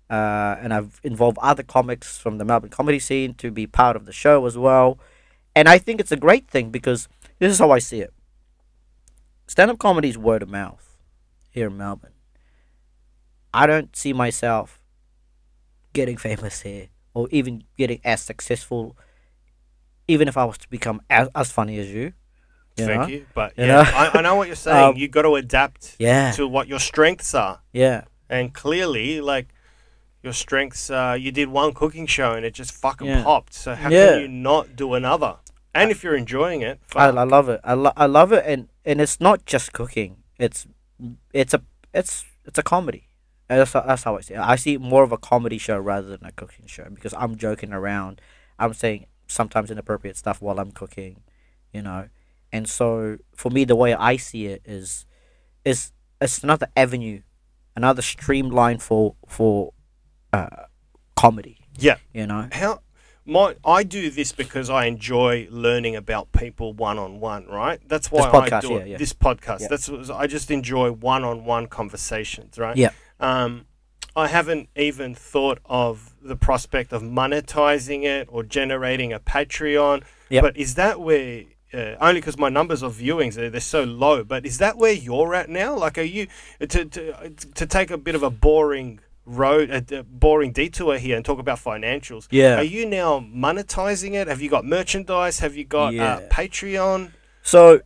And I've involved other comics from the Melbourne comedy scene to be part of the show as well. And I think it's a great thing because this is how I see it. Stand-up comedy is word of mouth here in Melbourne. I don't see myself getting famous here or even getting as successful, even if I was to become as funny as you. Thank you. But I know what you're saying. You got to adapt to what your strengths are. Yeah. And clearly, like, your strengths, you did one cooking show and it just fucking popped. So how can you not do another? And if you're enjoying it, I love it. I love it, and it's not just cooking. It's a comedy. That's how I see it. I see it more of a comedy show rather than a cooking show because I'm joking around. I'm saying sometimes inappropriate stuff while I'm cooking, you know. And so for me, the way I see it is it's another avenue, another streamline for comedy. Yeah. You know? I do this because I enjoy learning about people one-on-one, right? That's why I do it. Yeah. This podcast. Yeah. I just enjoy one-on-one conversations, right? Yeah. I haven't even thought of the prospect of monetizing it or generating a Patreon. Yep. But is that where... only because my numbers of viewings they're so low, but is that where you're at now? Like, are you to take a bit of a boring boring detour here and talk about financials? Yeah. Are you now monetizing it? Have you got merchandise? Have you got Patreon? So,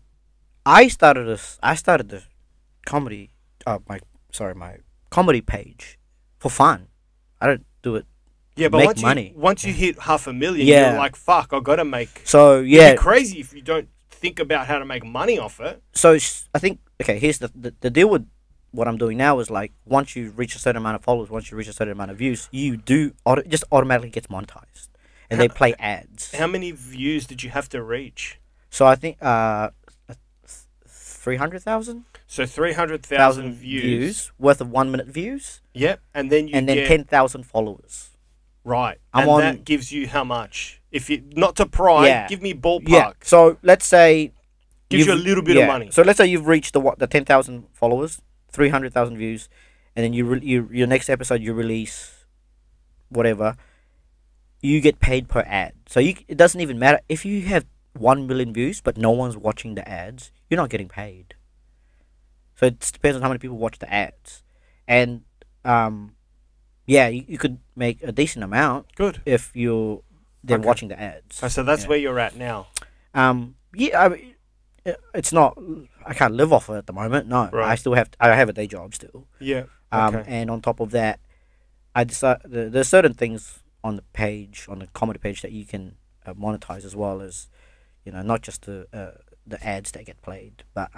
I started the comedy. My comedy page for fun. I don't do it. Yeah, but once you hit 500,000, you're like, fuck, I've got to make... So, yeah. It'd be crazy if you don't think about how to make money off it. So, I think, okay, here's the deal with what I'm doing now is, like, once you reach a certain amount of followers, once you reach a certain amount of views, you just automatically gets monetized. And they play ads. How many views did you have to reach? So, I think 300,000? So 300,000 views worth of 1 minute views. Yep, and then then 10,000 followers. Right, that gives you how much? If you not to pry, give me ballpark. Yeah. So let's say gives you a little bit of money. So let's say you've reached the 10,000 followers, 300,000 views, and then your next episode you release, whatever. You get paid per ad. So it doesn't even matter if you have 1 million views, but no one's watching the ads. You're not getting paid. So it depends on how many people watch the ads, and you could make a decent amount. Good if they're watching the ads. So that's where you're at now. It's not. I can't live off it at the moment. No, right. I have a day job still. Yeah. And on top of that, I decided there's certain things on the page, on the comedy page, that you can monetize as well as, not just the ads that get played, but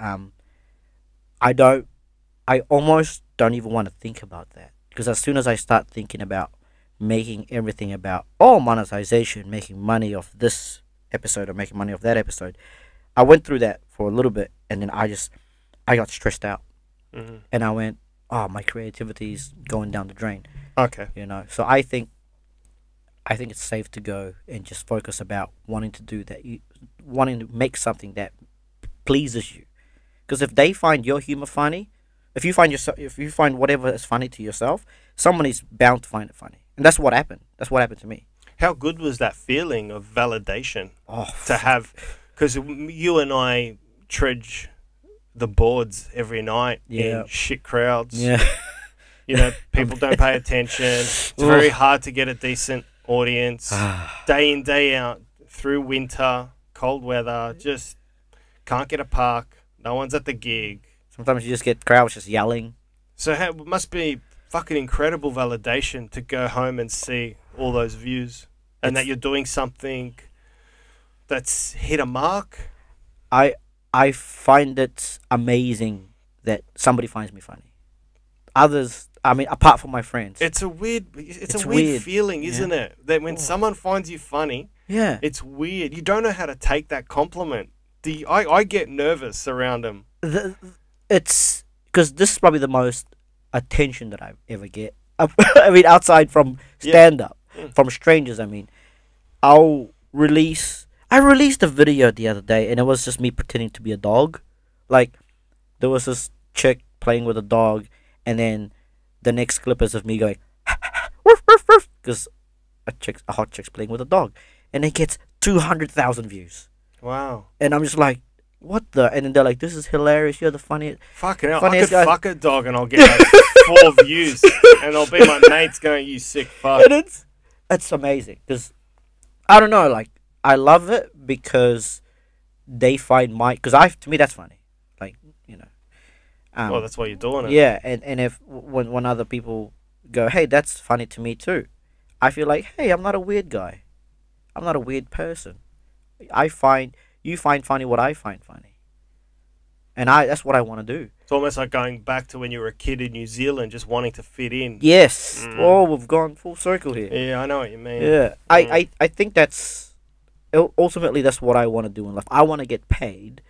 I almost don't even want to think about that, because as soon as I start thinking about making everything about monetization, making money off this episode or making money off that episode, I went through that for a little bit, and then I got stressed out, and I went, my creativity's going down the drain. Okay. So I think it's safe to go and just focus about wanting to do that, wanting to make something that pleases you. Because if they find your humor funny, if you find whatever is funny to yourself, someone is bound to find it funny, and that's what happened. That's what happened to me. How good was that feeling of validation to have? Because you and I trudge the boards every night in shit crowds. Yeah. People don't pay attention. It's very hard to get a decent audience day in, day out, through winter, cold weather. Just can't get a park. No one's at the gig. Sometimes you just get crowds just yelling. So it must be fucking incredible validation to go home and see all those views and that you're doing something that's hit a mark. I find it amazing that somebody finds me funny. Others, apart from my friends. It's a weird feeling, isn't it? That when someone finds you funny, it's weird. You don't know how to take that compliment. I get nervous around them. It's because this is probably the most attention that I ever get. Outside from stand-up, from strangers. I released a video the other day, and it was just me pretending to be a dog. Like, there was this chick playing with a dog, and then the next clip is of me going, because a hot chick's playing with a dog, and it gets 200,000 views. Wow. And I'm just like, what the? And then they're like, this is hilarious. You're the funniest. Fucking hell. I could fuck a dog and I'll get like 4 views. And I'll be my mates going, you sick fuck. And it's amazing. Because, I don't know, like, I love it because they find because to me, that's funny. Like, well, that's why you're doing it. Yeah. And if, when other people go, hey, that's funny to me too, I feel like, hey, I'm not a weird guy. I'm not a weird person. You find funny what I find funny, and that's what I want to do. It's almost like going back to when you were a kid in New Zealand, just wanting to fit in. Yes. We've gone full circle here. Yeah, I know what you mean. Yeah, I think that's ultimately that's what I want to do in life. I want to get paid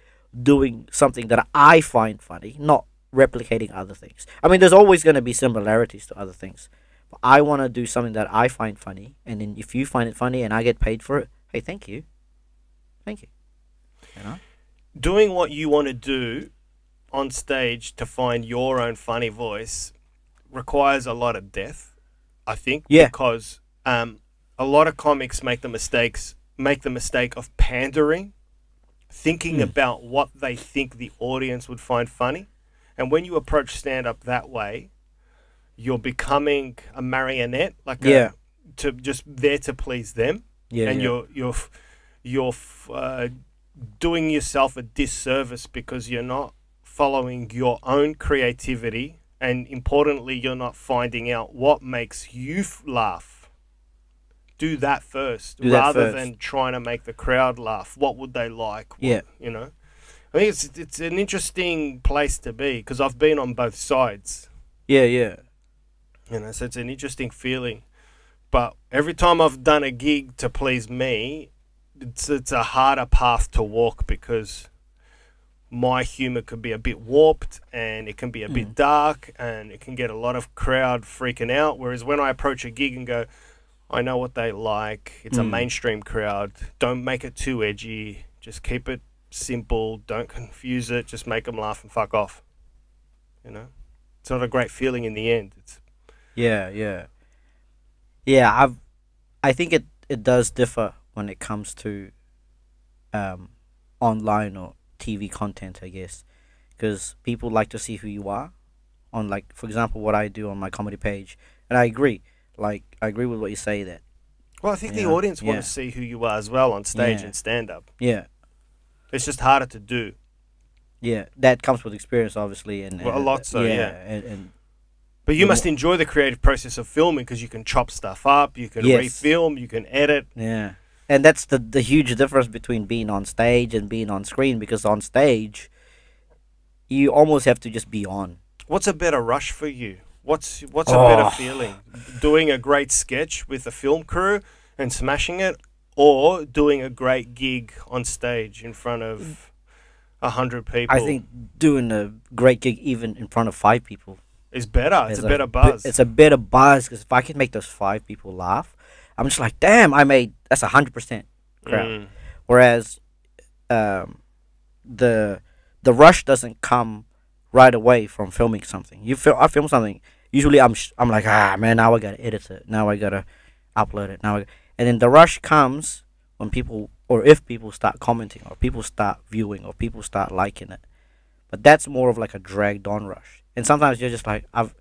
doing something that I find funny, not replicating other things. There's always going to be similarities to other things, I want to do something that I find funny, and then if you find it funny and I get paid for it, hey, thank you. Thank you. You know? Doing what you want to do on stage to find your own funny voice requires a lot of depth, I think. Yeah. Because a lot of comics make the mistake of pandering, thinking about what they think the audience would find funny. And when you approach stand-up that way, you're becoming a marionette, like to just there to please them. Yeah, and you're doing yourself a disservice because you're not following your own creativity, and importantly, you're not finding out what makes you laugh. Do that first, rather than trying to make the crowd laugh. What would they like? I think it's an interesting place to be because I've been on both sides. Yeah. So it's an interesting feeling. But every time I've done a gig to please me, it's a harder path to walk because my humor can be a bit warped and it can be a bit dark and it can get a lot of crowd freaking out. Whereas when I approach a gig and go, I know what they like, it's a mainstream crowd, don't make it too edgy, just keep it simple, don't confuse it, just make them laugh and fuck off. It's not a great feeling in the end. I think it does differ when it comes to online or TV content, I guess, because people like to see who you are on, like, for example, what I do on my comedy page, and I agree with what you say that. Well, I think the audience want to see who you are as well on stage and stand up. Yeah, it's just harder to do. Yeah, that comes with experience, obviously, and a lot so. But you must enjoy the creative process of filming because you can chop stuff up, you can refilm, you can edit. Yeah. And that's the huge difference between being on stage and being on screen, because on stage, you almost have to just be on. What's a better rush for you? What's a better feeling? Doing a great sketch with a film crew and smashing it, or doing a great gig on stage in front of 100 people? I think doing a great gig even in front of 5 people is better. It's a better buzz. It's a better buzz because if I can make those 5 people laugh, I'm just like, damn, that's 100% crowd. Whereas the rush doesn't come right away from filming something. I film something. Usually I'm like, man, now I gotta edit it. Now I gotta upload it. And then the rush comes when people, or if people start commenting, or people start viewing, or people start liking it. But that's more of like a dragged on rush. And sometimes you're just like, I've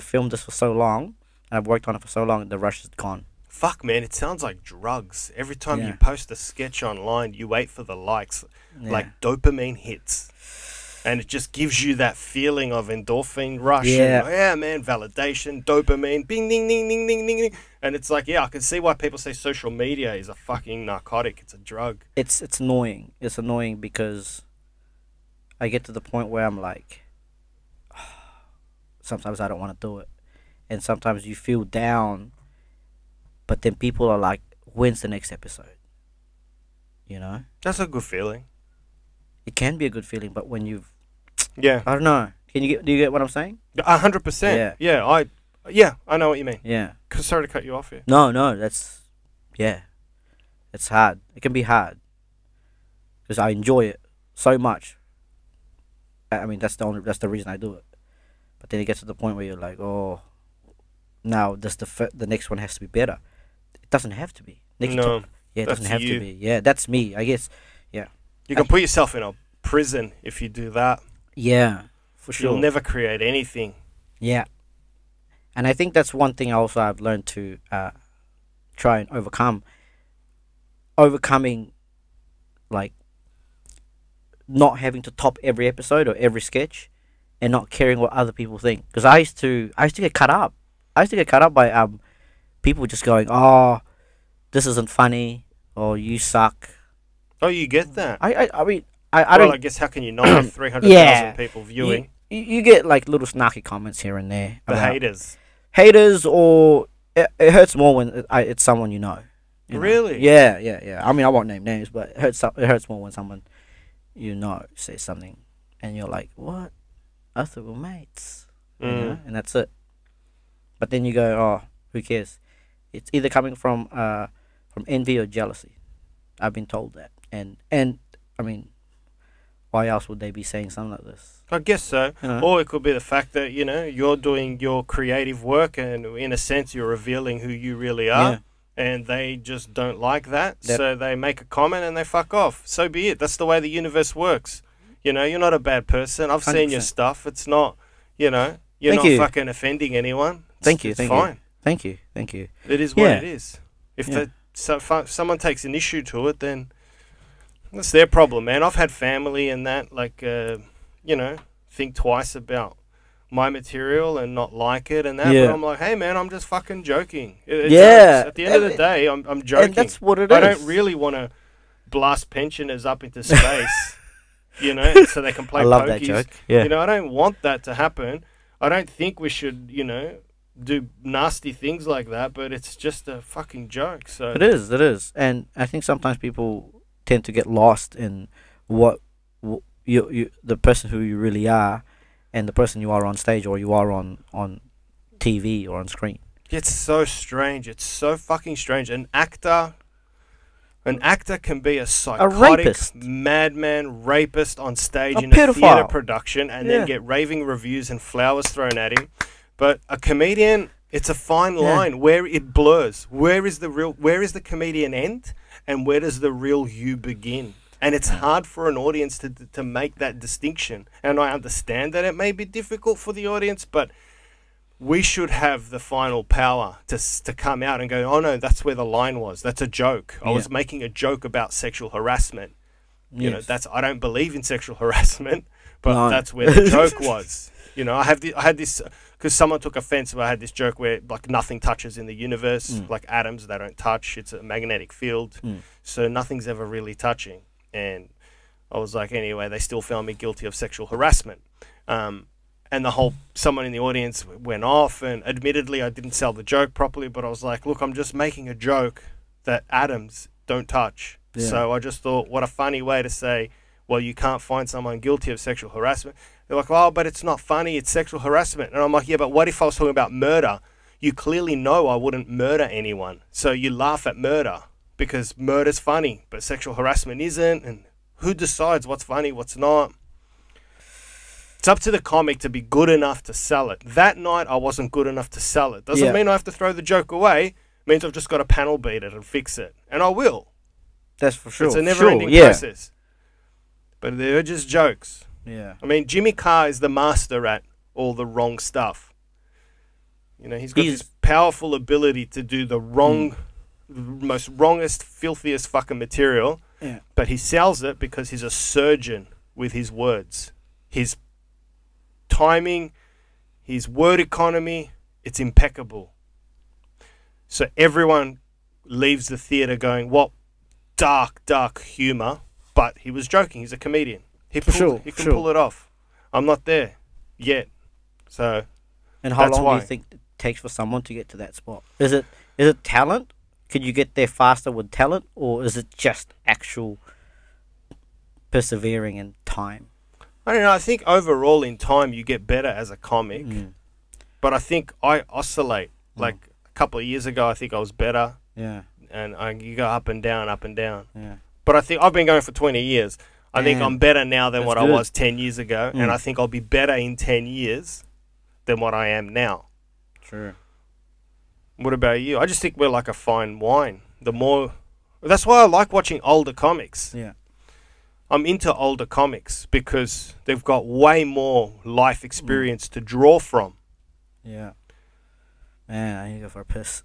filmed this for so long, and I've worked on it for so long, and the rush is gone. Fuck, man, it sounds like drugs. Every time you post a sketch online, you wait for the likes, like dopamine hits. And it just gives you that feeling of endorphin rush. And, man, validation, dopamine, bing, ding, ding, ding, ding, ding, ding. And it's like, I can see why people say social media is a fucking narcotic. It's a drug. It's annoying. It's annoying because I get to the point where I'm like, sometimes I don't want to do it. And sometimes you feel down, but then people are like, when's the next episode? That's a good feeling. It can be a good feeling, but when you've... I don't know. Do you get what I'm saying? 100%. I know what you mean. Yeah. Sorry to cut you off here. No, that's... Yeah. It's hard. It can be hard. Because I enjoy it so much. I mean, that's the reason I do it. But then it gets to the point where you're like, oh, now the next one has to be better. It doesn't have to be. It doesn't have to be. Yeah, that's me, I guess. Yeah. You can put yourself in a prison if you do that. Yeah, for sure. You'll never create anything. Yeah. And I think that's one thing also I've learned to try and overcome. Overcoming, like, not having to top every episode or every sketch, and not caring what other people think. Because I used to get cut up. I used to get cut up by people just going, oh, this isn't funny, or you suck. Oh, you get that? I mean, I guess how can you not have 300,000 people viewing? You get like little snarky comments here and there. The haters. Haters, or it hurts more when it's someone you know. Really? Yeah. I mean, I won't name names, but it hurts more when someone you know says something, and you're like, what? I thought we were mates. And that's it. But then you go, oh, who cares? It's either coming from envy or jealousy. I've been told that, and I mean, why else would they be saying something like this? I guess so. You know? Or it could be the fact that, you know, you're doing your creative work and in a sense you're revealing who you really are. Yeah. And they just don't like that. So they make a comment and they fuck off. So be it. That's the way the universe works. You know, you're not a bad person. I've 100%. Seen your stuff. It's not, you know, you're not fucking offending anyone. Thank you. It's fine. Thank you. Thank you. It is what it is. If someone takes an issue to it, then that's their problem, man. I've had family and that, like, you know, think twice about my material and not like it and that. But I'm like, hey, man, I'm just fucking joking. At the end of the day, I'm joking. And that's what it is. I don't really want to blast pensioners up into space, you know, so they can play I love pokies. that joke. Yeah. You know, I don't want that to happen. I don't think we should, you know, do nasty things like that, but it's just a fucking joke. So it is. And I think sometimes people tend to get lost in what you the person who you really are and the person you are on stage or you are on TV or on screen. It's so strange. It's so fucking strange. An actor can be a psychotic, madman, rapist on stage in a theatre production and then get raving reviews and flowers thrown at him. But a comedian, it's a fine line where it blurs. Where is the comedian end and where does the real you begin? And it's hard for an audience to make that distinction. And I understand that it may be difficult for the audience, but we should have the final power to come out and go, oh no, that's where the line was. That's a joke. I was making a joke about sexual harassment. You know, I don't believe in sexual harassment, but that's where the joke was. You know, I had this because someone took offense when I had this joke where like nothing touches in the universe, like atoms, they don't touch. It's a magnetic field, so nothing's ever really touching. And I was like, anyway, they still found me guilty of sexual harassment. And someone in the audience went off, and admittedly I didn't sell the joke properly, but I was like, look, I'm just making a joke that atoms don't touch. So I just thought, what a funny way to say, well, you can't find someone guilty of sexual harassment. They're like, oh, but it's not funny, it's sexual harassment. And I'm like, yeah, but what if I was talking about murder? You clearly know I wouldn't murder anyone. So you laugh at murder because murder's funny, but sexual harassment isn't. And who decides what's funny, what's not? It's up to the comic to be good enough to sell it. That night, I wasn't good enough to sell it. Doesn't mean I have to throw the joke away. It means I've just got to panel beat it and fix it. And I will. That's for sure. It's a never-ending process. But they're just jokes. Yeah. I mean, Jimmy Carr is the master at all the wrong stuff. You know, he's got this powerful ability to do the most wrongest, filthiest fucking material. Yeah. But he sells it because he's a surgeon with his words. His timing, his word economy, it's impeccable. So everyone leaves the theatre going, what dark humour. But he was joking. He's a comedian. He can pull it off. I'm not there yet. So, and how long do you think it takes for someone to get to that spot? Is it talent? Could you get there faster with talent, or is it just actual persevering and time? I don't know. I think overall in time you get better as a comic. But I think I oscillate. Like a couple of years ago, I think I was better. Yeah. And you go up and down, up and down. Yeah. But I think I've been going for 20 years. I think I'm better now than what I was 10 years ago. And I think I'll be better in 10 years than what I am now. True. What about you? I just think we're like a fine wine. That's why I like watching older comics. Yeah. I'm into older comics because they've got way more life experience to draw from. Yeah. Man, I need to go for a piss.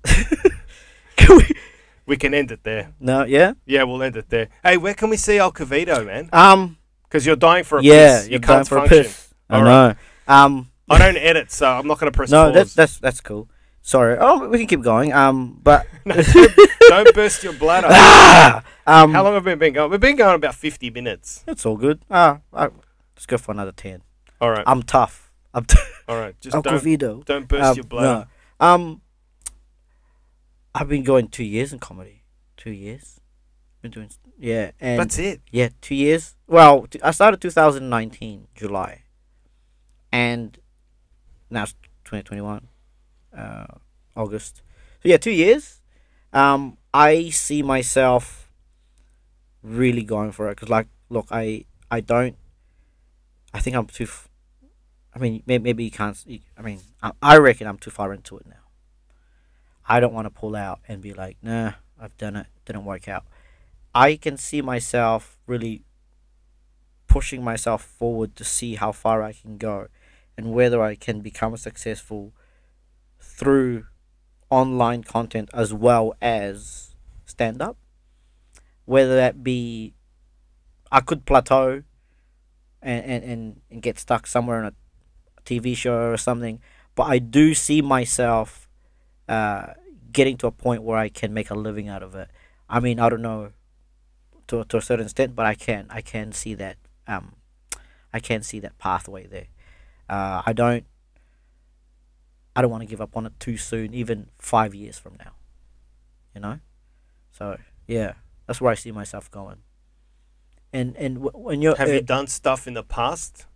We can end it there. No, yeah? Yeah, we'll end it there. Hey, where can we see El Cavito, man? Because you're dying for a piss. Yeah, you can't for function. A piss. I know. I don't edit, so I'm not going to press pause. No, that's cool. Sorry. Oh, we can keep going. But no, don't burst your bladder. How long have we been going? We've been going about 50 minutes. It's all good. Let's go for another 10. All right. I'm tough. All right. Just Covido. Don't burst your bladder. No. I've been going 2 years in comedy. 2 years. Been doing and that's it. Yeah, 2 years. Well, I started 2019 July, and now it's 2021. August. So yeah, 2 years. I see myself really going for it because, like, look, I don't. I think I'm too. I mean, maybe you can't. I mean, I reckon I'm too far into it now. I don't want to pull out and be like, nah, I've done it. Didn't work out. I can see myself really pushing myself forward to see how far I can go and whether I can become successful through online content as well as stand up. Whether that be I could plateau and get stuck somewhere in a TV show or something, but I do see myself getting to a point where I can make a living out of it. I mean, I don't know to a certain extent, but I can see that I can see that pathway there. I don't want to give up on it too soon, even 5 years from now. You know, so yeah, that's where I see myself going. And when you're have you done stuff in the past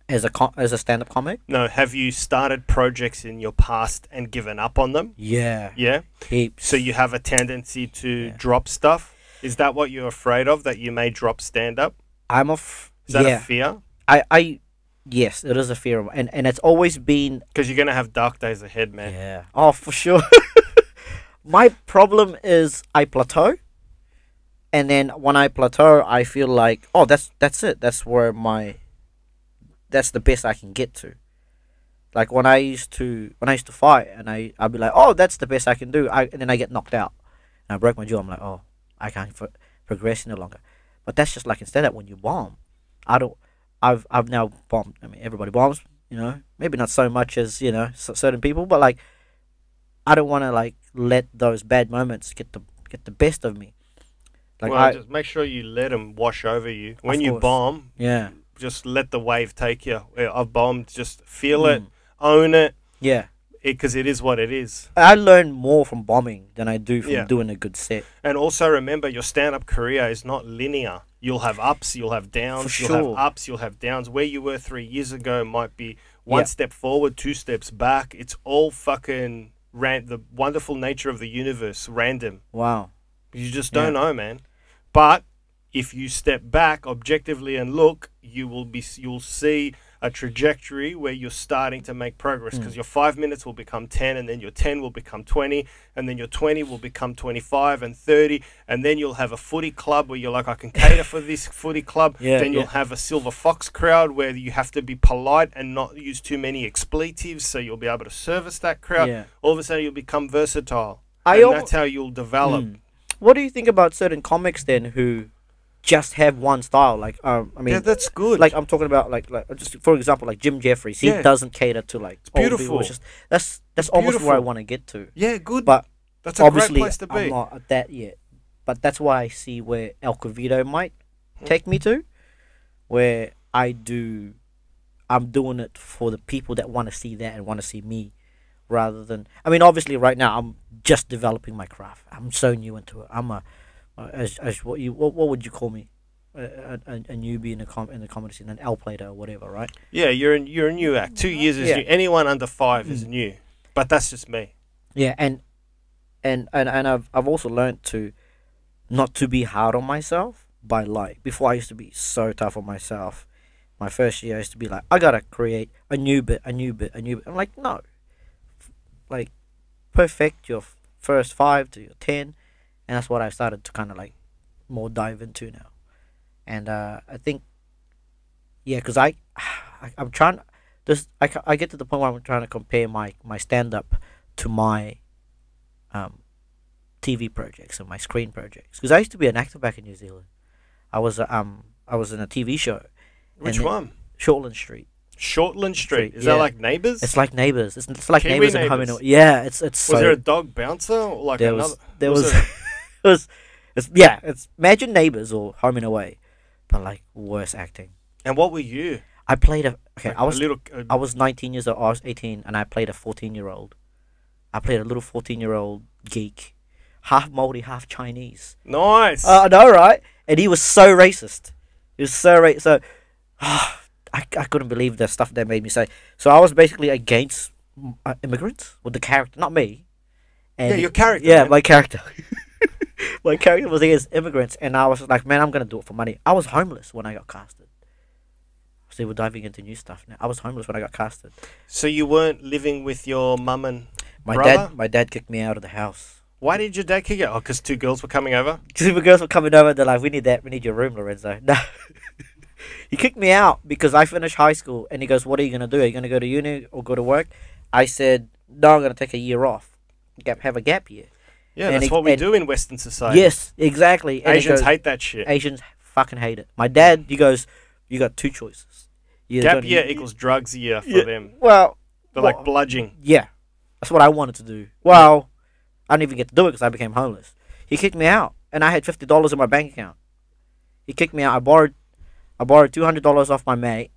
as a stand-up comic? No, have you started projects in your past and given up on them? Yeah, yeah, heaps. So you have a tendency to drop stuff. Is that what you're afraid of? That you may drop stand-up? Is that a fear? Yes, it is a fear of, and it's always been because you're gonna have dark days ahead, man. Yeah. Oh, for sure. My problem is I plateau, and then when I plateau, I feel like, oh, that's it. That's the best I can get to. Like when I used to fight, and I'd be like, oh, that's the best I can do. And then I get knocked out, and I broke my jaw. I'm like, oh, I can't progress no longer. But that's just like instead of when you bomb, I've now bombed. I mean, everybody bombs, you know. Maybe not so much as, you know, certain people, but like, I don't want to like let those bad moments get the best of me. Like, well, just make sure you let them wash over you when you bomb. Yeah. Just let the wave take you. I've bombed. Just feel it, own it. Yeah. Because it is what it is. I learn more from bombing than I do from doing a good set. And also remember, your stand-up career is not linear. You'll have ups, you'll have downs, you'll have ups, you'll have downs. Where you were 3 years ago might be one step forward, 2 steps back. It's all fucking the wonderful nature of the universe, random. Wow. You just don't know, man. But if you step back objectively and look, you'll see a trajectory where you're starting to make progress, because your 5 minutes will become 10, and then your 10 will become 20, and then your 20 will become 25 and 30, and then you'll have a footy club where you're like, I can cater for this footy club. Then you'll have a Silver Fox crowd where you have to be polite and not use too many expletives, so you'll be able to service that crowd. All of a sudden you'll become versatile, and that's how you'll develop. What do you think about certain comics then who just have one style? Like, I mean, that's good. Like, I'm talking about like just for example, like Jim Jeffries. He doesn't cater to like beautiful. It's just that's almost where I want to get to. Yeah, good. But that's a great place to be. I'm not at that yet. But that's why I see where El Cavito might take me to, where I'm doing it for the people that want to see that and want to see me, rather than, I mean, obviously right now I'm just developing my craft. I'm so new into it. I'm what would you call me? A newbie in the comedy scene, an L plater or whatever, right? Yeah, you're a new act. 2 years is new. Anyone under 5 is new, but that's just me. Yeah, and I've also learned to not to be hard on myself. By like, before I used to be so tough on myself. My first year I used to be like, I gotta create a new bit. I'm like, no, like, perfect your first 5 to your 10, and that's what I started to kind of like more dive into now. And I think, because I'm trying this. I get to the point where I'm trying to compare my stand up to my TV projects and my screen projects, because I used to be an actor back in New Zealand. I was in a TV show. Which one? Shortland Street. Shortland Street. Is that like Neighbours? It's like Neighbours. It's like Kiwi Neighbours and Home and Away. Yeah, it's. Was there a dog bouncer or like another? It's imagine Neighbours or Home and Away, but like worse acting. And what were you? I played I was 19 years old. I was 18, and I played a 14-year-old. I played a little 14-year-old geek, half Māori, half Chinese. Nice. I know, right? And he was so racist. He was so racist. So, I couldn't believe the stuff they made me say. So I was basically against immigrants with the character, not me. And yeah, your character. Yeah, man. my character. My character was against immigrants, and I was like, man, I'm gonna do it for money. I was homeless when I got casted. See, we're diving into new stuff now. I was homeless when I got casted. So you weren't living with your mum and My brother? my dad kicked me out of the house. Why did your dad kick you? Oh, because two girls were coming over? Two girls were coming over. They're like, we need your room, Lorenzo. No. He kicked me out because I finished high school, and he goes, what are you going to do? Are you going to go to uni or go to work? I said, no, I'm going to take a year off. Have a gap year. Yeah, and that's what we do in Western society. Yes, exactly. And Asians hate that shit. Asians fucking hate it. My dad, he goes, you got two choices. Gap year equals drugs year for them. Well, they're like bludging. Yeah, that's what I wanted to do. Well, I didn't even get to do it because I became homeless. He kicked me out, and I had $50 in my bank account. He kicked me out. I borrowed $200 off my mate.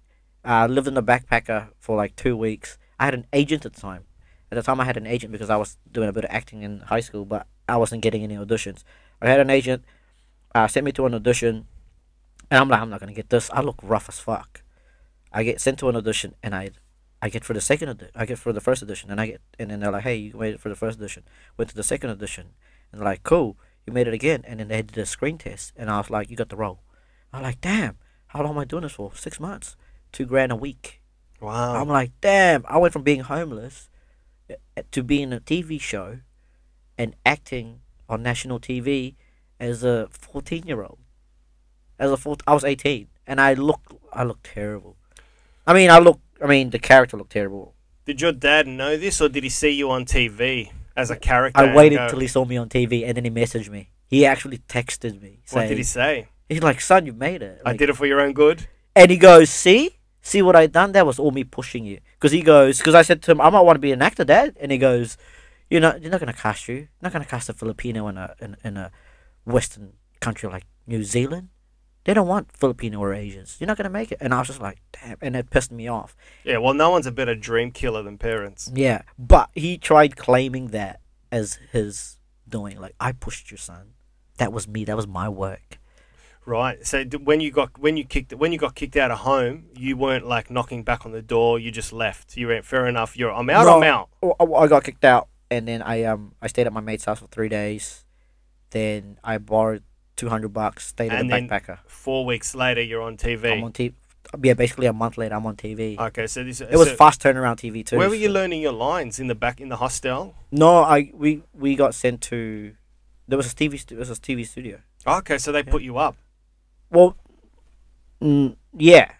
I lived in the backpacker for like 2 weeks. I had an agent at the time. At the time, I had an agent because I was doing a bit of acting in high school, but I wasn't getting any auditions. I had an agent sent me to an audition, and I'm like, I'm not gonna get this. I look rough as fuck. I get sent to an audition, and I get for the I get for the first audition, and then they're like, hey, you made it for the first audition. Went to the second audition, and they're like, cool, you made it again. And then they did a screen test, and I was like, you got the role. I'm like, damn, how long am I doing this for? 6 months, $2,000 a week. Wow. I'm like, damn, I went from being homeless to being in a TV show and acting on national TV as a 14-year-old. I was 18, and I looked terrible. I mean, the character looked terrible. Did your dad know this, or did he see you on TV as a character? I waited till he saw me on TV, and then he messaged me. He actually texted me. What did he say? He's like, son, you made it. I did it for your own good? And he goes, see what I done? That was all me pushing you. Because I said to him, I might want to be an actor, Dad. And he goes, you're not going to cast you. You're not going to cast a Filipino in a Western country like New Zealand. They don't want Filipino or Asians. You're not going to make it. And I was just like, damn. And it pissed me off. Yeah, well, no one's a better dream killer than parents. Yeah. But he tried claiming that as his doing. Like, I pushed your son. That was me. That was my work. Right. So when you got kicked out of home, you weren't like knocking back on the door. You just left. You went, fair enough. I'm out. No, I'm out. I got kicked out, and then I stayed at my mate's house for 3 days. Then I borrowed $200. Stayed in a backpacker. 4 weeks later, you're on TV. I'm on TV. Yeah, basically a month later, I'm on TV. Okay, so it was fast turnaround TV too. Where were you learning your lines in the hostel? No, we got sent to. There was a TV studio. Okay, so they put you up. Well, yeah.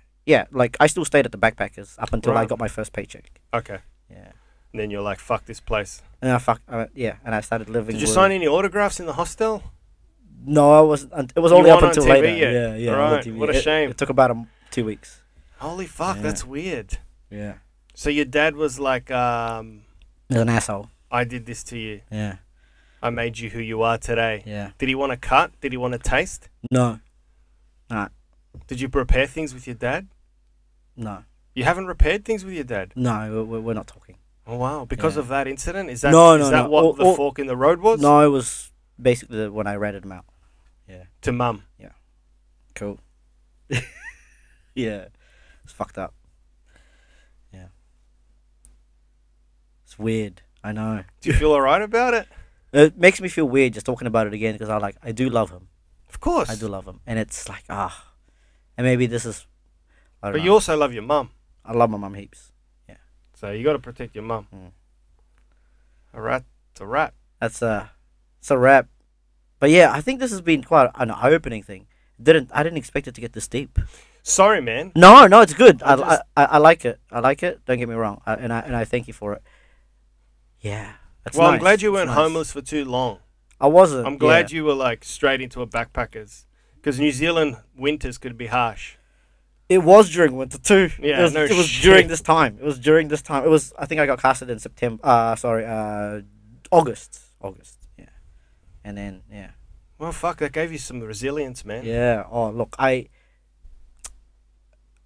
Like I still stayed at the backpackers up until I got my first paycheck. Okay. Yeah. And then you're like, fuck this place. And and I started living. Did you sign any autographs in the hostel? No, I wasn't. It was only up until later. Yet? Yeah. Right. What a shame. It took about 2 weeks. Holy fuck, that's weird. Yeah. So your dad was like, He's an asshole. I did this to you. Yeah. I made you who you are today. Yeah. Did he want to cut? Did he want to taste? No. Nah. Did you repair things with your dad? No. You haven't repaired things with your dad? No, we're not talking. Oh wow! Because of that incident, is that what the fork in the road was? No, it was basically when I ratted him out. Yeah. To mum. Yeah. Cool. Yeah. It's fucked up. Yeah. It's weird. I know. Do you feel alright about it? It makes me feel weird just talking about it again because I do love him. Of course. I do love him, and it's like and maybe this is. But you also love your mum. I love my mum heaps. Yeah. So you got to protect your mum. Alright, it's a wrap. It's a wrap. But yeah, I think this has been quite an eye-opening thing. I didn't expect it to get this deep. Sorry, man. No, it's good. I like it. I like it. Don't get me wrong. And I thank you for it. Yeah. Well, nice. I'm glad you weren't homeless for too long. I wasn't. I'm glad you were like straight into a backpackers, because New Zealand winters could be harsh. It was during winter too. Yeah, it was during this time. It was during this time. It was. I think I got casted in August. Yeah, and then yeah. Well, fuck, that gave you some resilience, man. Yeah. Oh, look, I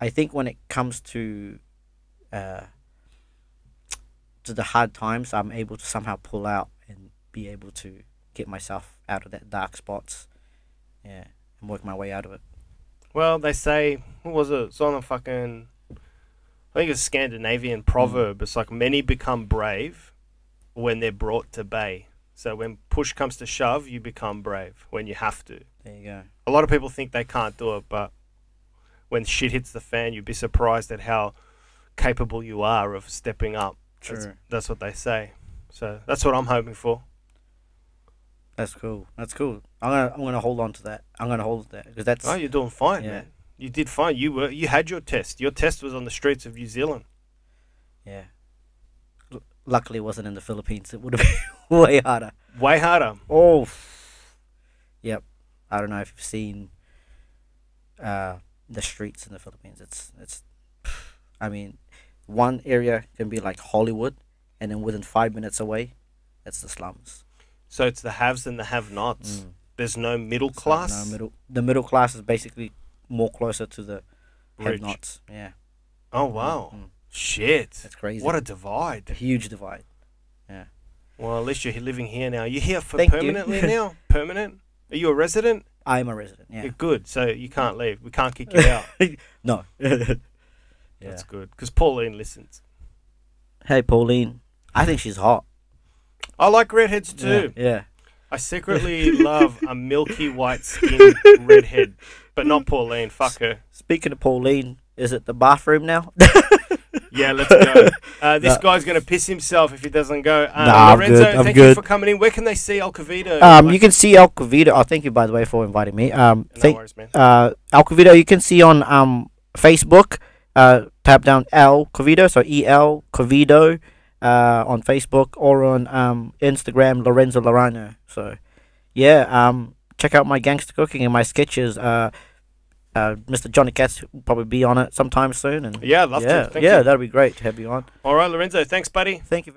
think when it comes to the hard times, I'm able to somehow pull out and be able to get myself out of that dark spots. Yeah, and work my way out of it. Well, they say, what was it? It's on a fucking, I think it's a Scandinavian proverb. It's like, many become brave when they're brought to bay. So when push comes to shove, you become brave when you have to. There you go. A lot of people think they can't do it, but when shit hits the fan, you'd be surprised at how capable you are of stepping up. True. That's what they say. So that's what I'm hoping for. That's cool. That's cool. I'm gonna hold on to that. I'm gonna hold that because that's. Oh, you're doing fine, Yeah. man. You did fine. You had your test. Your test was on the streets of New Zealand. Yeah. Luckily, it wasn't in the Philippines. It would have been way harder. Way harder. Oh. Yep. I don't know if you've seen the streets in the Philippines. It's. I mean, one area can be like Hollywood, and then within 5 minutes away, it's the slums. So it's the haves and the have-nots. There's no middle class. The middle class is basically more closer to the Rich. have-nots. Yeah. Oh wow. Shit. That's crazy. What a divide. A huge divide. Yeah. Well, at least you're living here now. You're here for Thank you. permanently now? Permanent? Are you a resident? I am a resident. Yeah. You're good. So you can't leave. We can't kick you out. No. That's good. Because Pauline listens. Hey, Pauline. I think she's hot. I like redheads too. Yeah. I secretly love a milky white skinned redhead. But not Pauline. Fuck her. Speaking of Pauline, is it the bathroom now? Yeah, let's go. This guy's going to piss himself if he doesn't go. I'm Lorenzo, good, I'm thank good. you for coming in. Where can they see El Covido? You can see El Covido. Oh, thank you, by the way, for inviting me. No worries, man. El Covido, you can see on Facebook. Tap down El Covido, so EL Covido on Facebook, or on Instagram, Lorenzo Larano. So, yeah, check out my gangster cooking and my sketches. Mr. Johnny Katz will probably be on it sometime soon. And Yeah, I'd love to. Thank you. Yeah, that'd be great to have you on. All right, Lorenzo. Thanks, buddy. Thank you.